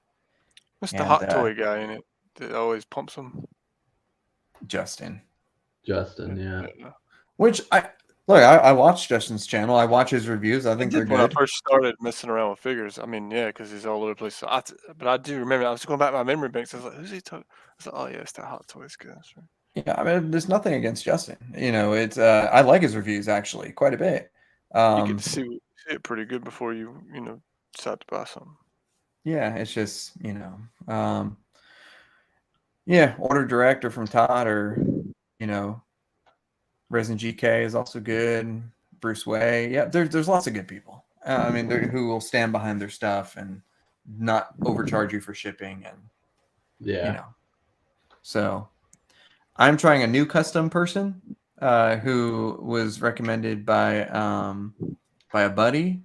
What's the hot toy guy in it that always pumps them? Justin, yeah. Which I watched Justin's channel. I watch his reviews. I think they're good. When I first started messing around with figures, I mean, yeah, because he's all over the place. So but I do remember, I was going back to my memory banks. I was like, who's he talking? I was like, oh yeah, it's that hot toy. It's good. That's right. Yeah, I mean, there's nothing against Justin. You know, it's I like his reviews actually quite a bit. You get to see it pretty good before you decide to buy something. Yeah, it's just, you know, order direct or from Todd, or, you know, Resin GK is also good. Bruce Way. Yeah, there's lots of good people. I mean, who will stand behind their stuff and not overcharge you for shipping. And, you know, so I'm trying a new custom person who was recommended by a buddy.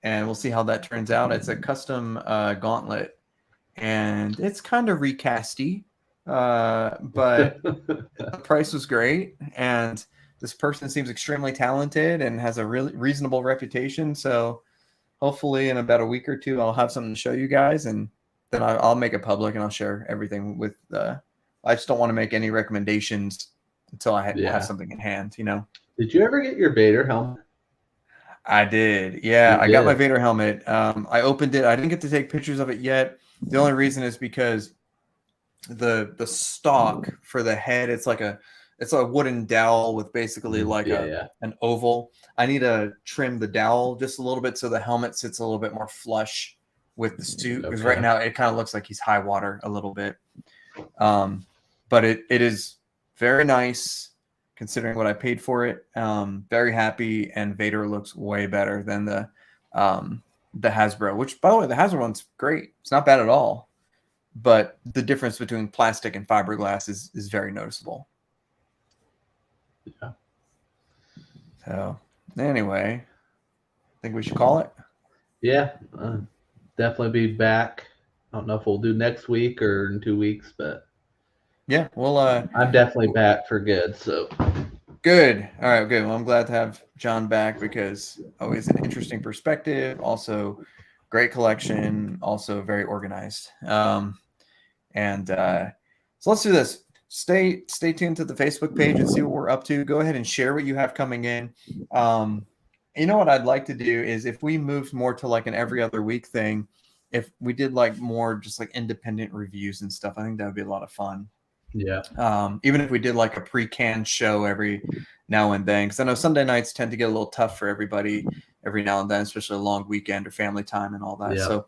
And we'll see how that turns out. It's a custom gauntlet, and it's kind of recasty, but the price was great. And this person seems extremely talented and has a really reasonable reputation. So hopefully in about a week or two, I'll have something to show you guys, and then I'll make it public and I'll share everything with. I just don't want to make any recommendations until I have something in hand. You know. Did you ever get your Vader helmet? I did. Yeah, I got my Vader helmet. I opened it. I didn't get to take pictures of it yet. The only reason is because the stock for the head, it's a wooden dowel with basically like an oval. I need to trim the dowel just a little bit so the helmet sits a little bit more flush with the suit, because right now it kind of looks like he's high water a little bit. But it is very nice. Considering what I paid for it, very happy, and Vader looks way better than the Hasbro. Which, by the way, the Hasbro one's great. It's not bad at all, but the difference between plastic and fiberglass is very noticeable. Yeah. So anyway, I think we should call it. Yeah, definitely be back. I don't know if we'll do next week or in 2 weeks, but Yeah, well, I'm definitely back for good. So good. All right, good. Well, I'm glad to have John back because always an interesting perspective. Also, great collection. Also, very organized. And so let's do this. Stay tuned to the Facebook page and see what we're up to. Go ahead and share what you have coming in. You know what I'd like to do is if we moved more to like an every other week thing, if we did like more just like independent reviews and stuff, I think that would be a lot of fun. yeah, Even if we did like a pre-canned show every now and then, because I know Sunday nights tend to get a little tough for everybody every now and then, especially a long weekend or family time and all that. yeah. So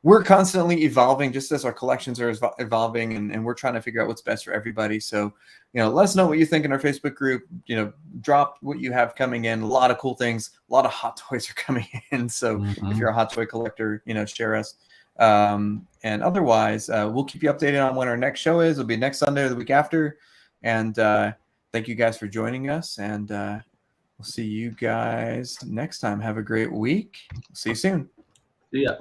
we're constantly evolving just as our collections are evolving, and we're trying to figure out what's best for everybody. So, let us know what you think in our Facebook group. Drop what you have coming in. A lot of cool things. A lot of hot toys are coming in. So if you're a hot toy collector, share us. And otherwise, we'll keep you updated on when our next show is. It'll be next Sunday or the week after. And thank you guys for joining us. And we'll see you guys next time. Have a great week. See you soon. See ya.